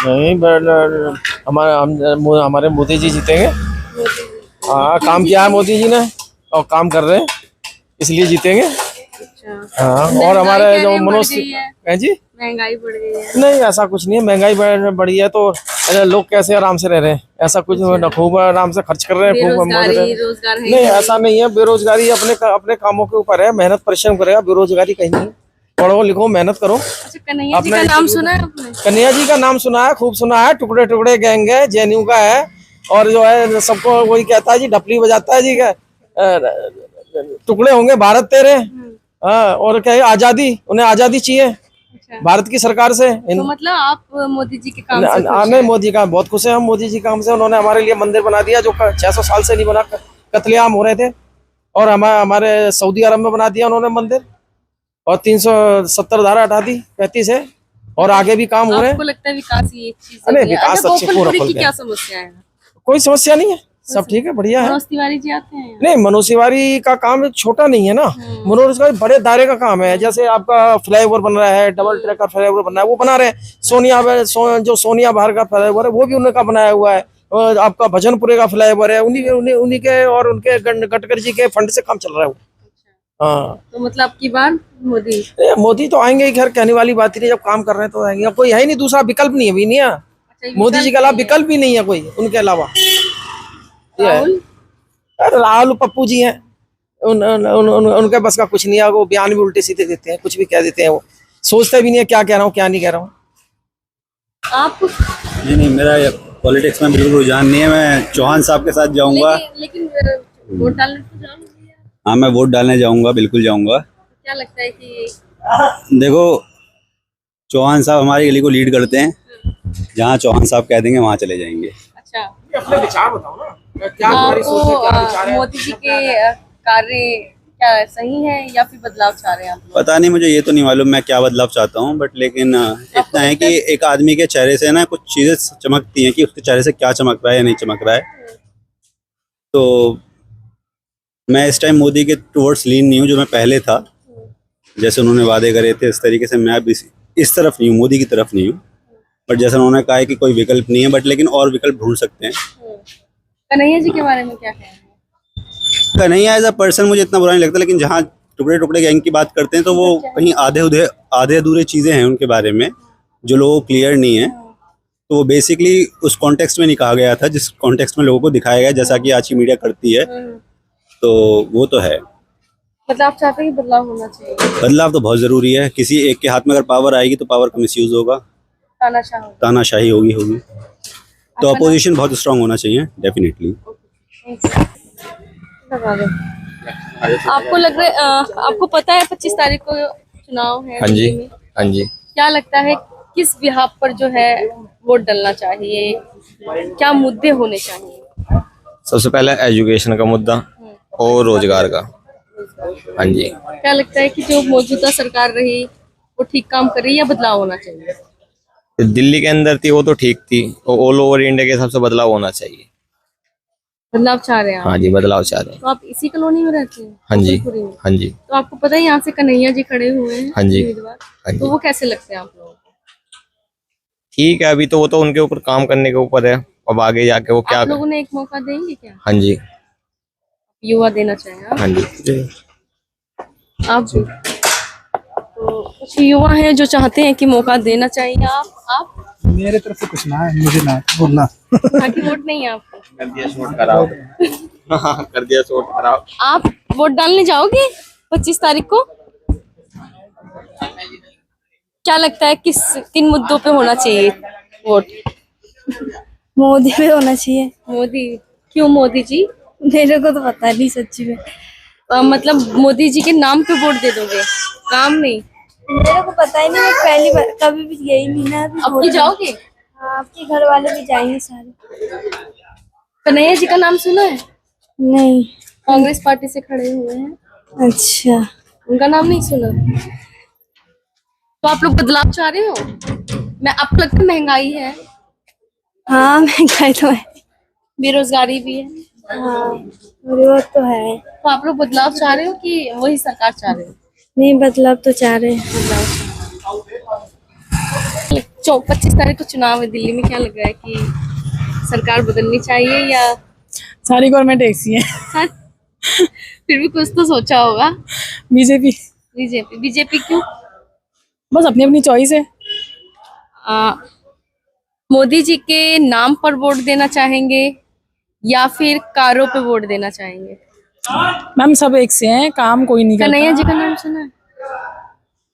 [SPEAKER 6] नहीं, हमारे मोदी जी जीतेंगे। हाँ, काम किया है मोदी जी ने और काम कर रहे हैं, इसलिए जीतेंगे।
[SPEAKER 1] अच्छा।
[SPEAKER 6] हाँ, और हमारे जो मनोज है जी,
[SPEAKER 1] महंगाई बढ़ गई है?
[SPEAKER 6] नहीं, ऐसा कुछ नहीं है। महंगाई बढ़ी है तो लोग कैसे आराम से रह रहे हैं, ऐसा कुछ न, खूब आराम से खर्च कर रहे हैं, खूब मौज रहे हैं।
[SPEAKER 1] रोजगार है?
[SPEAKER 6] नहीं, ऐसा नहीं है। बेरोजगारी अपने कामों के ऊपर है, मेहनत परिश्रम करेगा, बेरोजगारी कहीं नहीं। पढ़ो लिखो, मेहनत करो।
[SPEAKER 1] अच्छा, कन्हैया जी का नाम सुना है आपने?
[SPEAKER 6] कन्हैया जी का नाम सुना है, खूब सुना है। टुकड़े टुकड़े गैंग है, जेएनयू का है, और जो है सबको वही कहता है जी, ढपली बजाता है जी, का टुकड़े होंगे भारत तेरे। हाँ, और क्या है, आजादी, उन्हें आजादी चाहिए भारत की सरकार से।
[SPEAKER 1] तो मतलब आप मोदी जी के काम से खुश
[SPEAKER 6] नहीं, मोदी का बहुत खुश है हम, मोदी जी काम से। उन्होंने हमारे लिए मंदिर बना दिया जो 600 साल से नहीं बना, कत्लेआम हो रहे थे, और हमारे सऊदी अरब में बना दिया उन्होंने मंदिर, और 370 धारा हटा दी 35 है, और आगे भी काम हो रहे हैं।
[SPEAKER 1] आपको लगता है विकास ये चीज?
[SPEAKER 6] अरे विकास अच्छे पूरा
[SPEAKER 1] की क्या समस्या है?
[SPEAKER 6] कोई समस्या नहीं है, सब ठीक है, बढ़िया है।
[SPEAKER 1] मनोज तिवारी जी आते हैं?
[SPEAKER 6] नहीं, मनोज तिवारी का काम छोटा नहीं है ना, मनोज तिवारी बड़े दायरे का काम है। जैसे आपका फ्लाईओवर बन रहा है, डबल ट्रैक का फ्लाईओवर बन रहा है, वो बना रहे हैं। जो सोनिया बाहर का फ्लाईओवर है वो भी उन्होंने बनाया हुआ है। और आपका भजनपुरे का फ्लाईओवर है, उन्हीं के और उनके गडकरी जी के फंड से काम चल रहा है वो। हाँ,
[SPEAKER 1] तो मतलब की बार
[SPEAKER 6] मोदी तो आएंगे ही, खैर कहने वाली बात ही नहीं, जब काम कर रहे हैं तो आएंगे। कोई है ही नहीं, दूसरा विकल्प नहीं है, भी नहीं है। मोदी जी के अलावा विकल्प भी नहीं है कोई उनके अलावा। राहुल पप्पू जी हैं, उनके बस का कुछ नहीं है। वो बयान भी उल्टे सीधे देते हैं, कुछ भी कह देते हैं, वो सोचते भी नहीं है क्या कह रहा हूँ क्या नहीं कह रहा हूँ।
[SPEAKER 1] आप?
[SPEAKER 11] नहीं, मेरा पॉलिटिक्स में बिल्कुल रुझान नहीं है। मैं चौहान साहब के साथ जाऊंगा।
[SPEAKER 1] लेकिन वोट डालने तो जाओगे?
[SPEAKER 11] हाँ, मैं वोट डालने जाऊंगा, बिल्कुल जाऊंगा।
[SPEAKER 1] क्या लगता है कि
[SPEAKER 11] देखो, चौहान साहब हमारी गली को लीड करते हैं। जहाँ चौहान साहब कह देंगे वहाँ चले जाएंगे।
[SPEAKER 1] अच्छा,
[SPEAKER 6] अपने विचार बताओ ना, क्या हमारी सोच है, क्या विचार है?
[SPEAKER 1] मोदी जी के कार्य क्या सही है या फिर बदलाव चाह रहे हैं आप लोग?
[SPEAKER 11] पता नहीं, मुझे ये तो नहीं मालूम मैं क्या बदलाव चाहता हूँ, बट लेकिन इतना है कि एक आदमी के चेहरे से ना कुछ चीजें चमकती हैं कि उसके चेहरे से क्या चमक रहा है या नहीं चमक रहा है। तो मैं इस टाइम मोदी के टुवर्ड्स लीन नहीं हूँ जो मैं पहले था। जैसे उन्होंने वादे करे थे इस तरीके से मैं भी इस तरफ नहीं हूँ, मोदी की तरफ नहीं हूँ। बट जैसे उन्होंने कहा है कि कोई विकल्प नहीं है, बट लेकिन और विकल्प ढूंढ सकते हैं।
[SPEAKER 1] कन्हैया जी के बारे में क्या कहेंगे?
[SPEAKER 11] कन्हैया एज अ पर्सन मुझे इतना बुरा नहीं लगता, लेकिन जहाँ टुकड़े टुकड़े गैंग की बात करते हैं तो वो कहीं आधे अधूरे चीज़ें हैं उनके बारे में जो लोगों को क्लियर नहीं है। तो वो बेसिकली उस कॉन्टेक्स्ट में नहीं कहा गया था जिस कॉन्टेक्स्ट में लोगों को दिखाया गया, जैसा कि आज की मीडिया करती है। तो वो तो है।
[SPEAKER 1] मतलब आप चाहते हैं कि बदलाव होना चाहिए?
[SPEAKER 11] बदलाव तो बहुत ज़रूरी है। किसी एक के हाथ में अगर पावर आएगी तो पावर का मिसयूज होगा, तानाशाही होगी। तो अपोजिशन बहुत स्ट्रांग होना चाहिए, डेफिनेटली।
[SPEAKER 1] आपको लग रहा है आपको पता है 25 तारीख को चुनाव है?
[SPEAKER 14] हाँ जी,
[SPEAKER 1] दिल्ली में?
[SPEAKER 14] हाँ जी।
[SPEAKER 1] क्या लगता है किस बिहाफ पर जो है वोट डालना चाहिए, क्या मुद्दे होने चाहिए?
[SPEAKER 14] सबसे पहले एजुकेशन का मुद्दा और रोजगार का। हाँ जी।
[SPEAKER 1] क्या लगता है कि जो मौजूदा सरकार रही वो ठीक काम कर रही है या बदलाव होना चाहिए?
[SPEAKER 14] दिल्ली के अंदर थी वो तो ठीक थी, और ऑल ओवर इंडिया के हिसाब से बदलाव होना चाहिए।
[SPEAKER 1] बदलाव चाह रहे हैं आप?
[SPEAKER 14] हाँ जी, बदलाव चाह रहे हैं।
[SPEAKER 1] तो आप इसी कॉलोनी में रहते हैं?
[SPEAKER 14] हाँ जी,
[SPEAKER 1] गोकुलपुरी में?
[SPEAKER 14] हाँ जी।
[SPEAKER 1] तो आपको पता है यहाँ से कन्हैया जी खड़े हुए हैं,
[SPEAKER 14] हाँ जी,
[SPEAKER 1] उम्मीदवार।
[SPEAKER 14] हाँ जी।
[SPEAKER 1] तो वो कैसे लगते हैं आप लोगों को?
[SPEAKER 14] ठीक है, अभी तो वो तो उनके ऊपर काम करने के ऊपर है, अब आगे जाके वो क्या
[SPEAKER 1] आप लोगों ने एक मौका देंगे क्या?
[SPEAKER 14] हाँ जी,
[SPEAKER 1] युवा देना चाहिए आप?
[SPEAKER 14] हाँ जी।
[SPEAKER 1] आप भी? तो कुछ युवा हैं जो चाहते हैं कि मौका देना चाहिए। आप
[SPEAKER 13] मेरे तरफ से कुछ ना है, मुझे ना बोलना।
[SPEAKER 1] ताकि वोट नहीं है आपको?
[SPEAKER 14] कर दिया शॉट कराओ। कर दिया शॉट कराओ।
[SPEAKER 1] आप वोट डालने जाओगे 25 तारीख को? क्या लगता है किन मुद्दों पे होना चाहिए वोट?
[SPEAKER 15] मोदी पे होना चाहिए।
[SPEAKER 1] मोदी? क्यों मोदी जी?
[SPEAKER 15] मेरे को तो पता नहीं सच्ची में।
[SPEAKER 1] मतलब मोदी जी के नाम पे वोट दे दोगे, काम नहीं?
[SPEAKER 15] मेरे को पता ही नहीं, मैं पहली बार कभी भी गई नहीं ना।
[SPEAKER 1] अब की जाओगे?
[SPEAKER 15] हाँ, आपके घर वाले भी जाएंगे सारे।
[SPEAKER 1] कन्हैया जी का नाम सुना है?
[SPEAKER 15] नहीं।
[SPEAKER 1] कांग्रेस पार्टी से खड़े हुए हैं।
[SPEAKER 15] अच्छा,
[SPEAKER 1] उनका नाम नहीं सुना? तो आप लोग बदलाव चाह रहे हो? आपको लगता है महंगाई है?
[SPEAKER 15] हाँ, महंगाई तो है,
[SPEAKER 1] बेरोजगारी भी है।
[SPEAKER 15] हाँ वो तो है।
[SPEAKER 1] तो आप लोग बदलाव चाह रहे हो कि वही सरकार चाह रहे हो?
[SPEAKER 15] नहीं, बदलाव तो चाह रहे हैं।
[SPEAKER 1] 25 तारीख को चुनाव है दिल्ली में, क्या लग रहा है कि सरकार बदलनी चाहिए या?
[SPEAKER 3] सारी गवर्नमेंट एक सी है।
[SPEAKER 1] फिर भी कुछ तो सोचा होगा।
[SPEAKER 3] बीजेपी।
[SPEAKER 1] बीजेपी क्यों?
[SPEAKER 3] बस अपनी अपनी चॉइस है।
[SPEAKER 1] मोदी जी के नाम पर वोट देना चाहेंगे या फिर कारों पे वोट देना चाहेंगे?
[SPEAKER 3] मैम सब एक से हैं, काम कोई नहीं करता।
[SPEAKER 1] कन्हैया जी का नाम सुना है?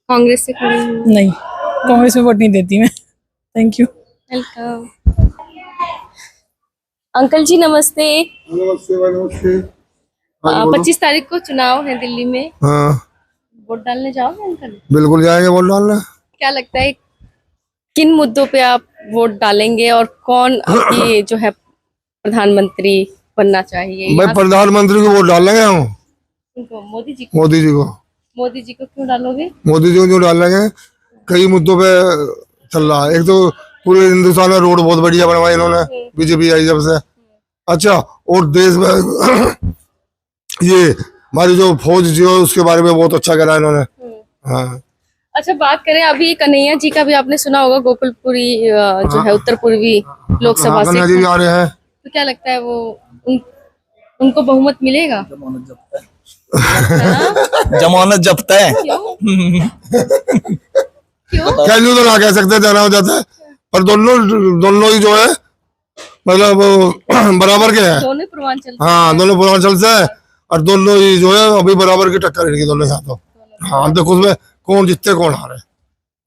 [SPEAKER 1] कांग्रेस से खड़े हुए?
[SPEAKER 3] नहीं, कांग्रेस में वोट नहीं देती मैं। Thank you.
[SPEAKER 1] वेलकम। अंकल जी नमस्ते।
[SPEAKER 8] नमस्ते।
[SPEAKER 1] 25 तारीख को चुनाव है दिल्ली में।
[SPEAKER 8] हाँ,
[SPEAKER 1] वोट डालने जाओगे अंकल?
[SPEAKER 8] बिल्कुल जाएंगे वोट डालने।
[SPEAKER 1] क्या लगता है किन मुद्दों पे आप वोट डालेंगे और कौन आपकी जो है प्रधानमंत्री बनना चाहिए?
[SPEAKER 8] भाई प्रधानमंत्री को वोट डालेंगे हम।
[SPEAKER 1] मोदी जी को?
[SPEAKER 8] मोदी जी को।
[SPEAKER 1] मोदी जी को क्यों डालोगे?
[SPEAKER 8] मोदी जी को क्यों डालेंगे? कई मुद्दों पे चल रहा है। एक तो पूरे हिंदुस्तान में रोड बहुत बढ़िया बनवाई इन्होंने, बीजेपी आई जब से। अच्छा, और देश में ये हमारी जो फौज जी उसके बारे में बहुत अच्छा करा इन्होंने। हाँ।
[SPEAKER 1] अच्छा, बात करें अभी कन्हैया जी का भी आपने सुना होगा, गोकुलपुरी जो है उत्तर पूर्वी लोकसभा से
[SPEAKER 8] जी आ रहे हैं।
[SPEAKER 1] तो क्या लगता है वो उनको बहुमत मिलेगा?
[SPEAKER 11] जमानत जब्त है।
[SPEAKER 8] क्यों तो ना कह सकते, देना हो जाता है, पर दोनों ही जो है मतलब बराबर के हैं।
[SPEAKER 1] दोनों पूर्वांचल?
[SPEAKER 8] हाँ, दोनों पूर्वांचल से है और दोनों ही जो है अभी बराबर की टक्कर इनकी दोनों यहाँ तो। हाँ, देखो उसमें कौन जीतते कौन हारे।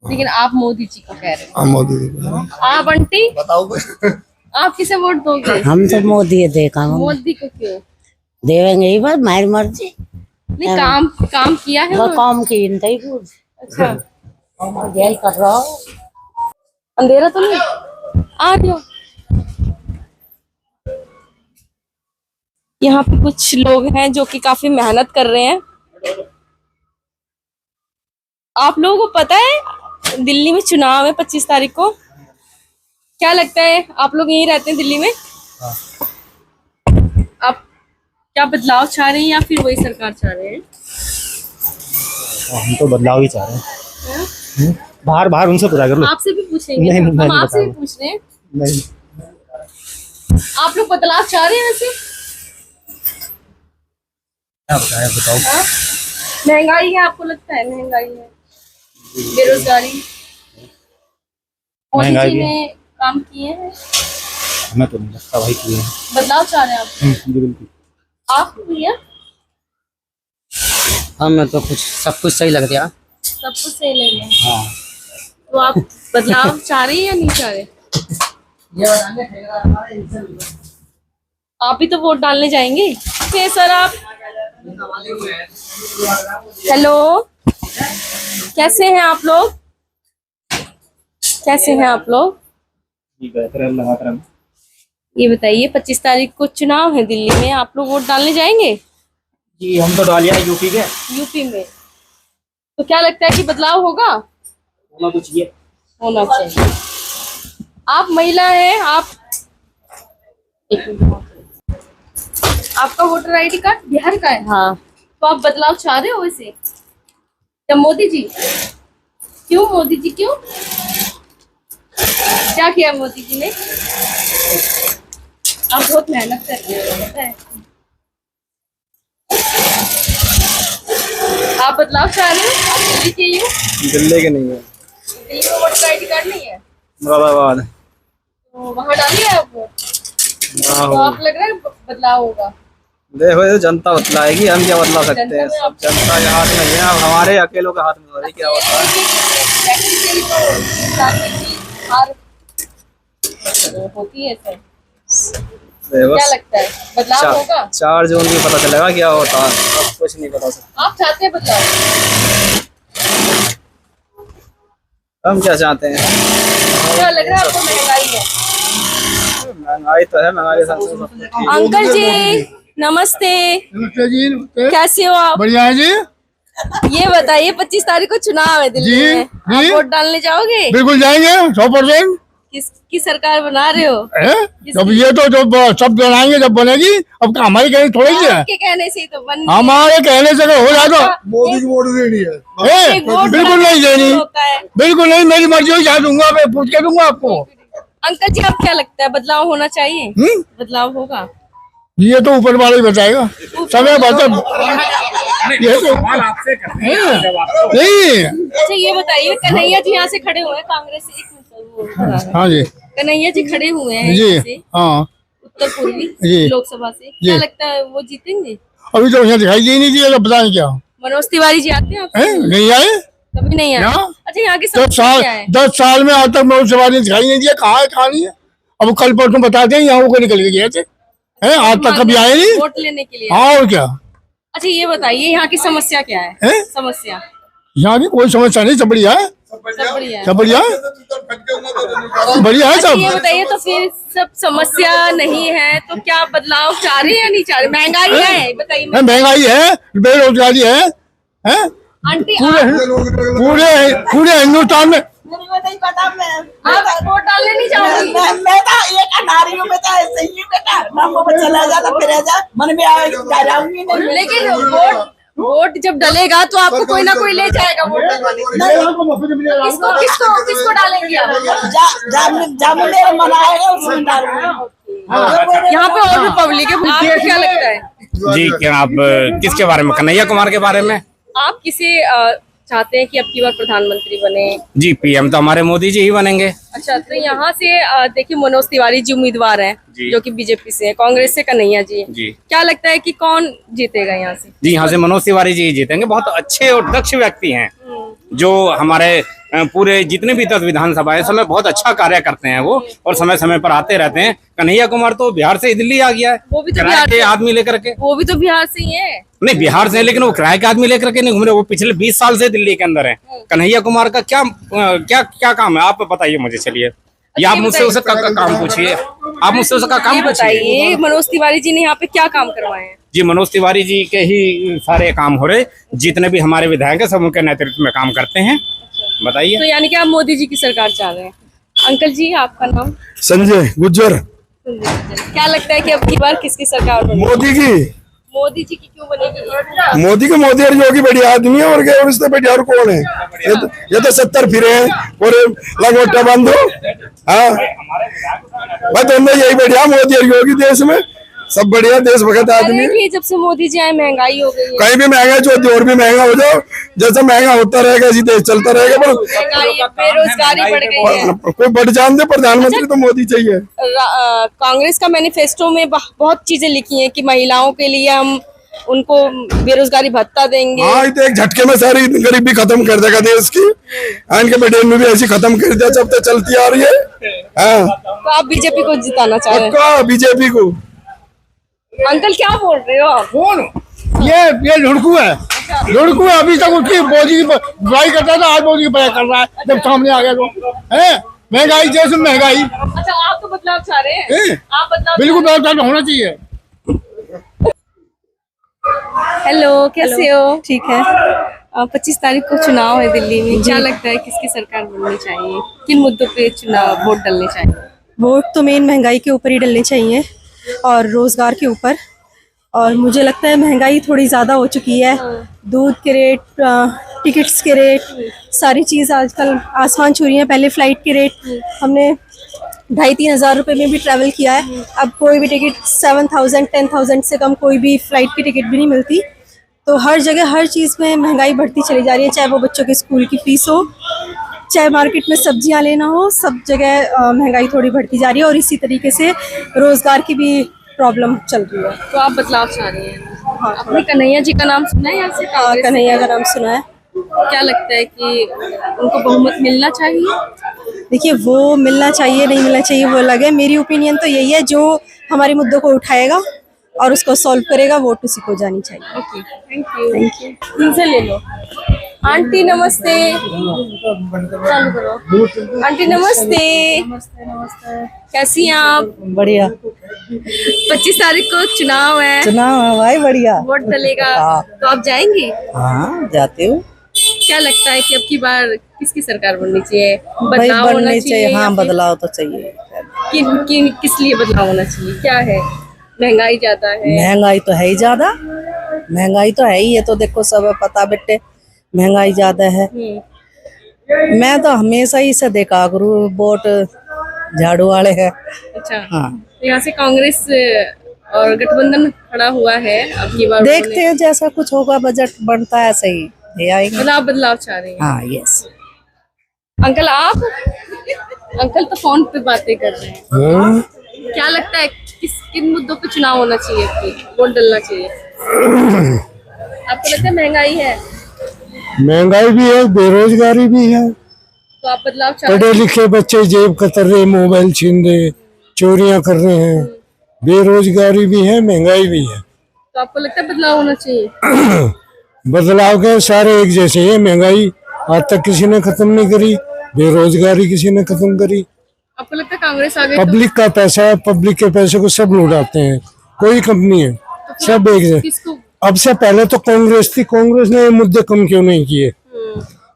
[SPEAKER 1] लेकिन आप मोदी जी को कह रहे हो?
[SPEAKER 8] हाँ, मोदी जी।
[SPEAKER 1] आप आंटी
[SPEAKER 11] बताओ।
[SPEAKER 1] आप किसे वोट दोगे?
[SPEAKER 16] हम तो मोदी देखा
[SPEAKER 1] मोदी को क्यों?
[SPEAKER 16] देवेंगे ही बस, हमारी मर्जी।
[SPEAKER 1] नहीं, काम किया है
[SPEAKER 16] वो
[SPEAKER 1] वो?
[SPEAKER 16] काम की नहीं पूछ।
[SPEAKER 1] अच्छा,
[SPEAKER 16] जेल कर रहा हो।
[SPEAKER 1] अंधेरा तो नहीं आ रही हो? यहाँ पे कुछ लोग हैं जो कि काफी मेहनत कर रहे हैं। आप लोगों को पता है दिल्ली में चुनाव है 25 तारीख को? क्या लगता है, आप लोग यहीं रहते हैं दिल्ली में? आप क्या बदलाव चाह रहे हैं या फिर वही सरकार चाह रहे हैं?
[SPEAKER 17] हम तो बदलाव ही चाह रहे हैं। बाहर उनसे पूरा कर लो।
[SPEAKER 1] आपसे भी पूछेंगे।
[SPEAKER 17] नहीं,
[SPEAKER 1] हम
[SPEAKER 17] नहीं
[SPEAKER 1] आपसे भी पूछ रहे हैं।
[SPEAKER 17] नहीं,
[SPEAKER 1] आप लोग बदलाव चाह रहे हैं वैसे?
[SPEAKER 17] बताओ।
[SPEAKER 1] हाँ? महंगाई है, आपको लगता है महंगाई है, बेरोजगारी? मोदी
[SPEAKER 17] महंगाई
[SPEAKER 1] जी
[SPEAKER 17] भी
[SPEAKER 1] ने काम किए हैं?
[SPEAKER 17] हमें तो नहीं लगता भाई किए हैं।
[SPEAKER 1] बदलाव चाह रहे हैं आप?
[SPEAKER 17] जी बिल्कुल।
[SPEAKER 1] आप भैया?
[SPEAKER 9] हमें तो कुछ सब कुछ सही लग रहा।
[SPEAKER 1] सब कुछ सही लग रहा है।
[SPEAKER 9] हाँ।
[SPEAKER 1] तो आप बदलाव चाह रहे हैं या नहीं चाह रहे? आप ही तो वोट डालने जाएंगे। ओके सर, आप हेलो, कैसे हैं आप लोग? कैसे हैं आप लोग? ये बताइए, 25 तारीख को चुनाव है दिल्ली में, आप लोग वोट डालने जाएंगे?
[SPEAKER 17] जी हम तो डालिया यूपी के।
[SPEAKER 1] यूपी में तो क्या लगता है कि बदलाव होगा?
[SPEAKER 17] होना तो चाहिए।
[SPEAKER 1] होना चाहिए। आप महिला हैं, आप एक मिनट, आपका वोटर आईडी कार्ड बिहार का है? हाँ। तो आप बदलाव चाह रहे हो वैसे? क्या मोदी जी? क्यों मोदी जी, क्यों? क्या किया मोदी जी ने? आप बहुत मेहनत करते हो, पता है। आप बदलाव चाह रहे हो? आप दिल्ली के ही हो?
[SPEAKER 17] दिल्ली के नहीं है।
[SPEAKER 1] दिल्ली में वोटर आईडी कार्ड नहीं है?
[SPEAKER 17] मुरादाबाद।
[SPEAKER 1] तो वहाँ डालिए आप वोट। तो आप लग रहा है बदलाव होगा?
[SPEAKER 17] देखो ये जनता बदलाएगी, हम क्या बदला सकते हैं? सब जनता के हाथ में है, अब हमारे अकेलों के हाथ में हो रही क्या होता
[SPEAKER 1] है? होती है सर।
[SPEAKER 17] है।
[SPEAKER 1] क्या लगता है बदलाव होगा?
[SPEAKER 17] 4 जून भी पता चलेगा क्या होता है, अब कुछ नहीं पता सकता।
[SPEAKER 1] आप चाहते हैं बदलाव?
[SPEAKER 17] हम क्या चाहते हैं?
[SPEAKER 1] क्या लग रहा है आपको महंगाई है?
[SPEAKER 17] महंगाई तो है, महंगाई के साथ
[SPEAKER 1] अंकल जी नमस्ते।
[SPEAKER 8] नमस्ते जी।
[SPEAKER 1] कैसे हो आप?
[SPEAKER 8] बढ़िया है जी।
[SPEAKER 1] ये बताइए 25 तारीख को चुनाव है दिल्ली में, आप वोट डालने जाओगे?
[SPEAKER 8] बिल्कुल जाएंगे 100%।
[SPEAKER 1] किसकी सरकार बना रहे हो?
[SPEAKER 8] जब ये तो जब सब बनाएंगे जब बनेगी, अब हमारे कहने थोड़ी है।
[SPEAKER 1] आपके कहने से ही तो बन,
[SPEAKER 8] हमारे कहने से अगर हो जाए तो मोदी की वोट देनी है। बिल्कुल नहीं देनी, बिल्कुल नहीं, मेरी मर्जी हुई जा दूंगा, मैं पूछ के दूंगा आपको।
[SPEAKER 1] अंकल जी आप क्या लगता है बदलाव होना चाहिए? बदलाव होगा?
[SPEAKER 8] ये तो ऊपर वाला ही बताएगा, समय बता। ये तो नहीं।
[SPEAKER 1] अच्छा ये बताइए, कन्हैया जी यहाँ से खड़े हुए हैं कांग्रेस से,
[SPEAKER 8] हाँ जी,
[SPEAKER 1] कन्हैया जी खड़े हुए हैं
[SPEAKER 8] जी, हाँ,
[SPEAKER 1] उत्तर पूर्वी
[SPEAKER 8] जी,
[SPEAKER 1] लोकसभा से, क्या लगता है वो जीतेंगे?
[SPEAKER 8] अभी तो यहाँ दिखाई दे नहीं दिया, तो पता नहीं क्या।
[SPEAKER 1] मनोज तिवारी जी आते हैं?
[SPEAKER 8] नहीं आए,
[SPEAKER 1] कभी नहीं आए। अच्छा यहाँ की
[SPEAKER 8] 10 साल में आज तक मनोज तिवारी ने दिखाई नहीं दिया, कहाँ है कहाँ नहीं है। अब कल परसों बताते हैं, यहाँ को निकल के गए थे, आज तक कभी आए नहीं
[SPEAKER 1] वोट लेने के लिए।
[SPEAKER 8] हाँ और क्या।
[SPEAKER 1] अच्छा ये बताइए यहाँ की समस्या क्या है? समस्या
[SPEAKER 8] यहाँ की कोई समस्या नहीं, सब बढ़िया है, सब बढ़िया है, बढ़िया है सब।
[SPEAKER 1] ये बताइए तो फिर सब समस्या नहीं है तो क्या बदलाव चाह रहे हैं या नहीं चाह रहे? महंगाई है बताइए।
[SPEAKER 8] महंगाई है, बेरोजगारी है,
[SPEAKER 1] आंटी
[SPEAKER 8] पूरे हिंदुस्तान में।
[SPEAKER 1] आप वोट डालने नहीं जाओगी?
[SPEAKER 12] मैं तो एक अनारी हूँ, मैं तो ऐसे ही हूँ बेटा, मामू को चला जा फिर जा मन में जाऊंगी नहीं।
[SPEAKER 1] लेकिन वोट जब डलेगा तो आपको कोई ना कोई ले जाएगा वोट डलवाने। किसको डालेंगे आप?
[SPEAKER 12] जामुन मेरा मनाएगा उसमें डालूंगी।
[SPEAKER 1] यहाँ पे और भी पब्लिक है, आपको क्या लगता है?
[SPEAKER 18] जी क्या आप किसके बारे में? कन्हैया कुमार के बारे में।
[SPEAKER 1] आप किसे चाहते हैं कि अब की बार प्रधानमंत्री बने?
[SPEAKER 18] जी पीएम तो हमारे मोदी जी ही बनेंगे।
[SPEAKER 1] अच्छा तो यहाँ से देखिए मनोज तिवारी जी उम्मीदवार हैं जो कि बीजेपी से है, कांग्रेस से कन्हैया जी। क्या लगता है कि कौन जीतेगा यहाँ से?
[SPEAKER 18] जी यहाँ से मनोज तिवारी जी जीतेंगे, बहुत अच्छे और दक्ष व्यक्ति हैं, जो हमारे पूरे जितने भी 10 विधानसभा है समय बहुत अच्छा कार्य करते हैं वो, और समय समय पर आते रहते हैं। कन्हैया कुमार तो बिहार से दिल्ली आ गया है,
[SPEAKER 1] वो भी तो
[SPEAKER 18] किराए
[SPEAKER 1] बिहार
[SPEAKER 18] के
[SPEAKER 1] से,
[SPEAKER 18] आदमी लेकर के।
[SPEAKER 1] वो भी तो बिहार से ही है।
[SPEAKER 18] नहीं बिहार से है, लेकिन वो किराए के आदमी लेकर के नहीं घूम रहे, वो पिछले 20 साल से दिल्ली के अंदर है। कन्हैया कुमार का क्या क्या क्या काम है, आप बताइए मुझे। चलिए या आप मुझसे उसका काम पूछिए, आप मुझसे उसका काम
[SPEAKER 1] बताइए। मनोज तिवारी जी ने यहाँ पे क्या काम करवाए हैं?
[SPEAKER 18] जी मनोज तिवारी जी के ही सारे काम हो रहे, जितने भी हमारे विधायक है सब उनके नेतृत्व में काम करते हैं। बताइए।
[SPEAKER 1] तो यानी कि आप मोदी जी की सरकार चाह रहे हैं। अंकल जी आपका नाम?
[SPEAKER 8] संजय गुज्जर।
[SPEAKER 1] क्या लगता है कि अब की बार किसकी सरकार बनेगी?
[SPEAKER 8] मोदी की।
[SPEAKER 1] मोदी जी की क्यों बनेगी?
[SPEAKER 8] मोदी के मोदी और योगी बढ़िया आदमी है, और क्या और इससे बढ़िया और कौन है? ये तो 70 फिरे हैं और लगोटा बंद हो। हाँ मैं तो यही बढ़िया, मोदी और योगी देश में सब बढ़िया, देशभक्त आदमी।
[SPEAKER 1] अरे जब से मोदी जी आए महंगाई हो गई है।
[SPEAKER 8] कहीं भी महंगा जो और भी महंगा हो जाओ, जैसा महंगा होता रहेगा इसी देश चलता रहेगा। पर
[SPEAKER 1] बेरोजगारी बढ़ गई है।
[SPEAKER 8] कोई बढ़ जान दे, प्रधानमंत्री तो मोदी चाहिए।
[SPEAKER 1] कांग्रेस का मैनिफेस्टो में बहुत चीजें लिखी हैं कि महिलाओं के लिए हम उनको बेरोजगारी भत्ता देंगे।
[SPEAKER 8] हाँ तो एक झटके में सारी गरीबी खत्म कर देगा देश की। इनके बेटे में भी ऐसी खत्म कर दिया, जब तक चलती आ रही है। हाँ
[SPEAKER 1] तो आप बीजेपी को जिताना चाह रहे हैं?
[SPEAKER 8] बीजेपी को।
[SPEAKER 1] अंकल क्या बोल रहे हो आप?
[SPEAKER 13] कौन? ये लड़कू है, लड़कू है। अभी तक उसकी मोदी की बुराई करता था, आज मोदी की बुराई कर रहा है जब सामने आ गया तो। है महंगाई, जैसे महंगाई।
[SPEAKER 1] अच्छा आप तो बदलाव चाह रहे हैं? आप बदलाव
[SPEAKER 13] बिल्कुल बदलाव होना चाहिए।
[SPEAKER 1] हेलो कैसे हो? ठीक है। 25 तारीख को चुनाव है दिल्ली में, क्या लगता है किसकी सरकार बननी चाहिए? किन मुद्दों पे चुनाव वोट डालने चाहिए?
[SPEAKER 19] वोट तो मेन महंगाई के ऊपर ही डलने चाहिए और रोज़गार के ऊपर। और मुझे लगता है महंगाई थोड़ी ज़्यादा हो चुकी है। दूध के रेट, टिकट्स के रेट, सारी चीज़ आजकल आसमान छू रही है। पहले फ़्लाइट के रेट हमने 2,500-3 हज़ार रुपये में भी ट्रैवल किया है, अब कोई भी टिकट 7,000-10,000 से कम कोई भी फ़्लाइट की टिकट भी नहीं मिलती। तो हर जगह हर चीज़ में महंगाई बढ़ती चली जा रही है, चाहे वो बच्चों के स्कूल की फ़ीस हो, चाहे मार्केट में सब्जियां लेना हो, सब जगह महंगाई थोड़ी बढ़ती जा रही है। और इसी तरीके से रोज़गार की भी प्रॉब्लम चल रही है।
[SPEAKER 1] तो आप बदलाव चाह रहे हैं? हाँ। आपने कन्हैया जी का नाम सुना है या सिर्फ कांग्रेस?
[SPEAKER 19] कन्हैया का नाम सुना है।
[SPEAKER 1] क्या लगता है कि उनको बहुमत मिलना चाहिए?
[SPEAKER 19] देखिए वो मिलना चाहिए नहीं मिलना चाहिए वो अलग है। मेरी ओपिनियन तो यही है, जो हमारे मुद्दों को उठाएगा और उसको सॉल्व करेगा, वोट उसी को जानी चाहिए।
[SPEAKER 1] Okay thank you. इनसे ले लो। आंटी नमस्ते। चालू करो। आंटी नमस्ते। कैसी हैं आप?
[SPEAKER 3] बढ़िया।
[SPEAKER 1] 25 तारीख को चुनाव है।
[SPEAKER 3] चुनाव है भाई, बढ़िया।
[SPEAKER 1] वोट डलेगा तो आप जाएंगी?
[SPEAKER 3] हाँ जाते हो।
[SPEAKER 1] क्या लगता है कि अब की बार किसकी सरकार बननी चाहिए?
[SPEAKER 3] बदलाव होना चाहिए। हाँ बदलाव तो चाहिए।
[SPEAKER 1] किस लिए बदलाव होना चाहिए? क्या है? महंगाई ज्यादा है।
[SPEAKER 3] महंगाई तो है ही ज्यादा, महंगाई तो है ही है। तो देखो सब पता बेटे, महंगाई ज्यादा है। मैं तो हमेशा ही से देखा करूँ, वोट झाड़ू वाले है।
[SPEAKER 1] अच्छा
[SPEAKER 3] हाँ।
[SPEAKER 1] तो यहाँ से कांग्रेस और गठबंधन खड़ा हुआ है, अब की बार
[SPEAKER 3] देखते हैं जैसा कुछ होगा, बजट बनता है ऐसे ही
[SPEAKER 1] बदलाव चाह रहे हैं।
[SPEAKER 3] हाँ यस।
[SPEAKER 1] अंकल आप? अंकल तो फोन पे बातें कर रहे हैं। क्या लगता है किन मुद्दों पे चुनाव होना चाहिए, वोट डालना चाहिए? आपको लगता है महंगाई है?
[SPEAKER 8] महंगाई भी है, बेरोजगारी भी है।
[SPEAKER 1] तो आप बदलाव चाह रहे
[SPEAKER 8] पढ़े लिखे बच्चे जेब कतर रहे, मोबाइल छीन रहे, चोरियां कर रहे हैं, बेरोजगारी भी है, महंगाई भी है।
[SPEAKER 1] तो आपको लगता है बदलाव होना चाहिए?
[SPEAKER 8] बदलाव के सारे एक जैसे है। महंगाई आज तक किसी ने खत्म नहीं करी, बेरोजगारी किसी ने खत्म करी।
[SPEAKER 1] आपको लगता है कांग्रेस आगे?
[SPEAKER 8] पब्लिक का पैसा है, पब्लिक के पैसे को सब लुटाते हैं, कोई कंपनी है सब एक जैसे। अब से पहले तो कांग्रेस थी, कांग्रेस ने ये मुद्दे कम क्यों नहीं किए?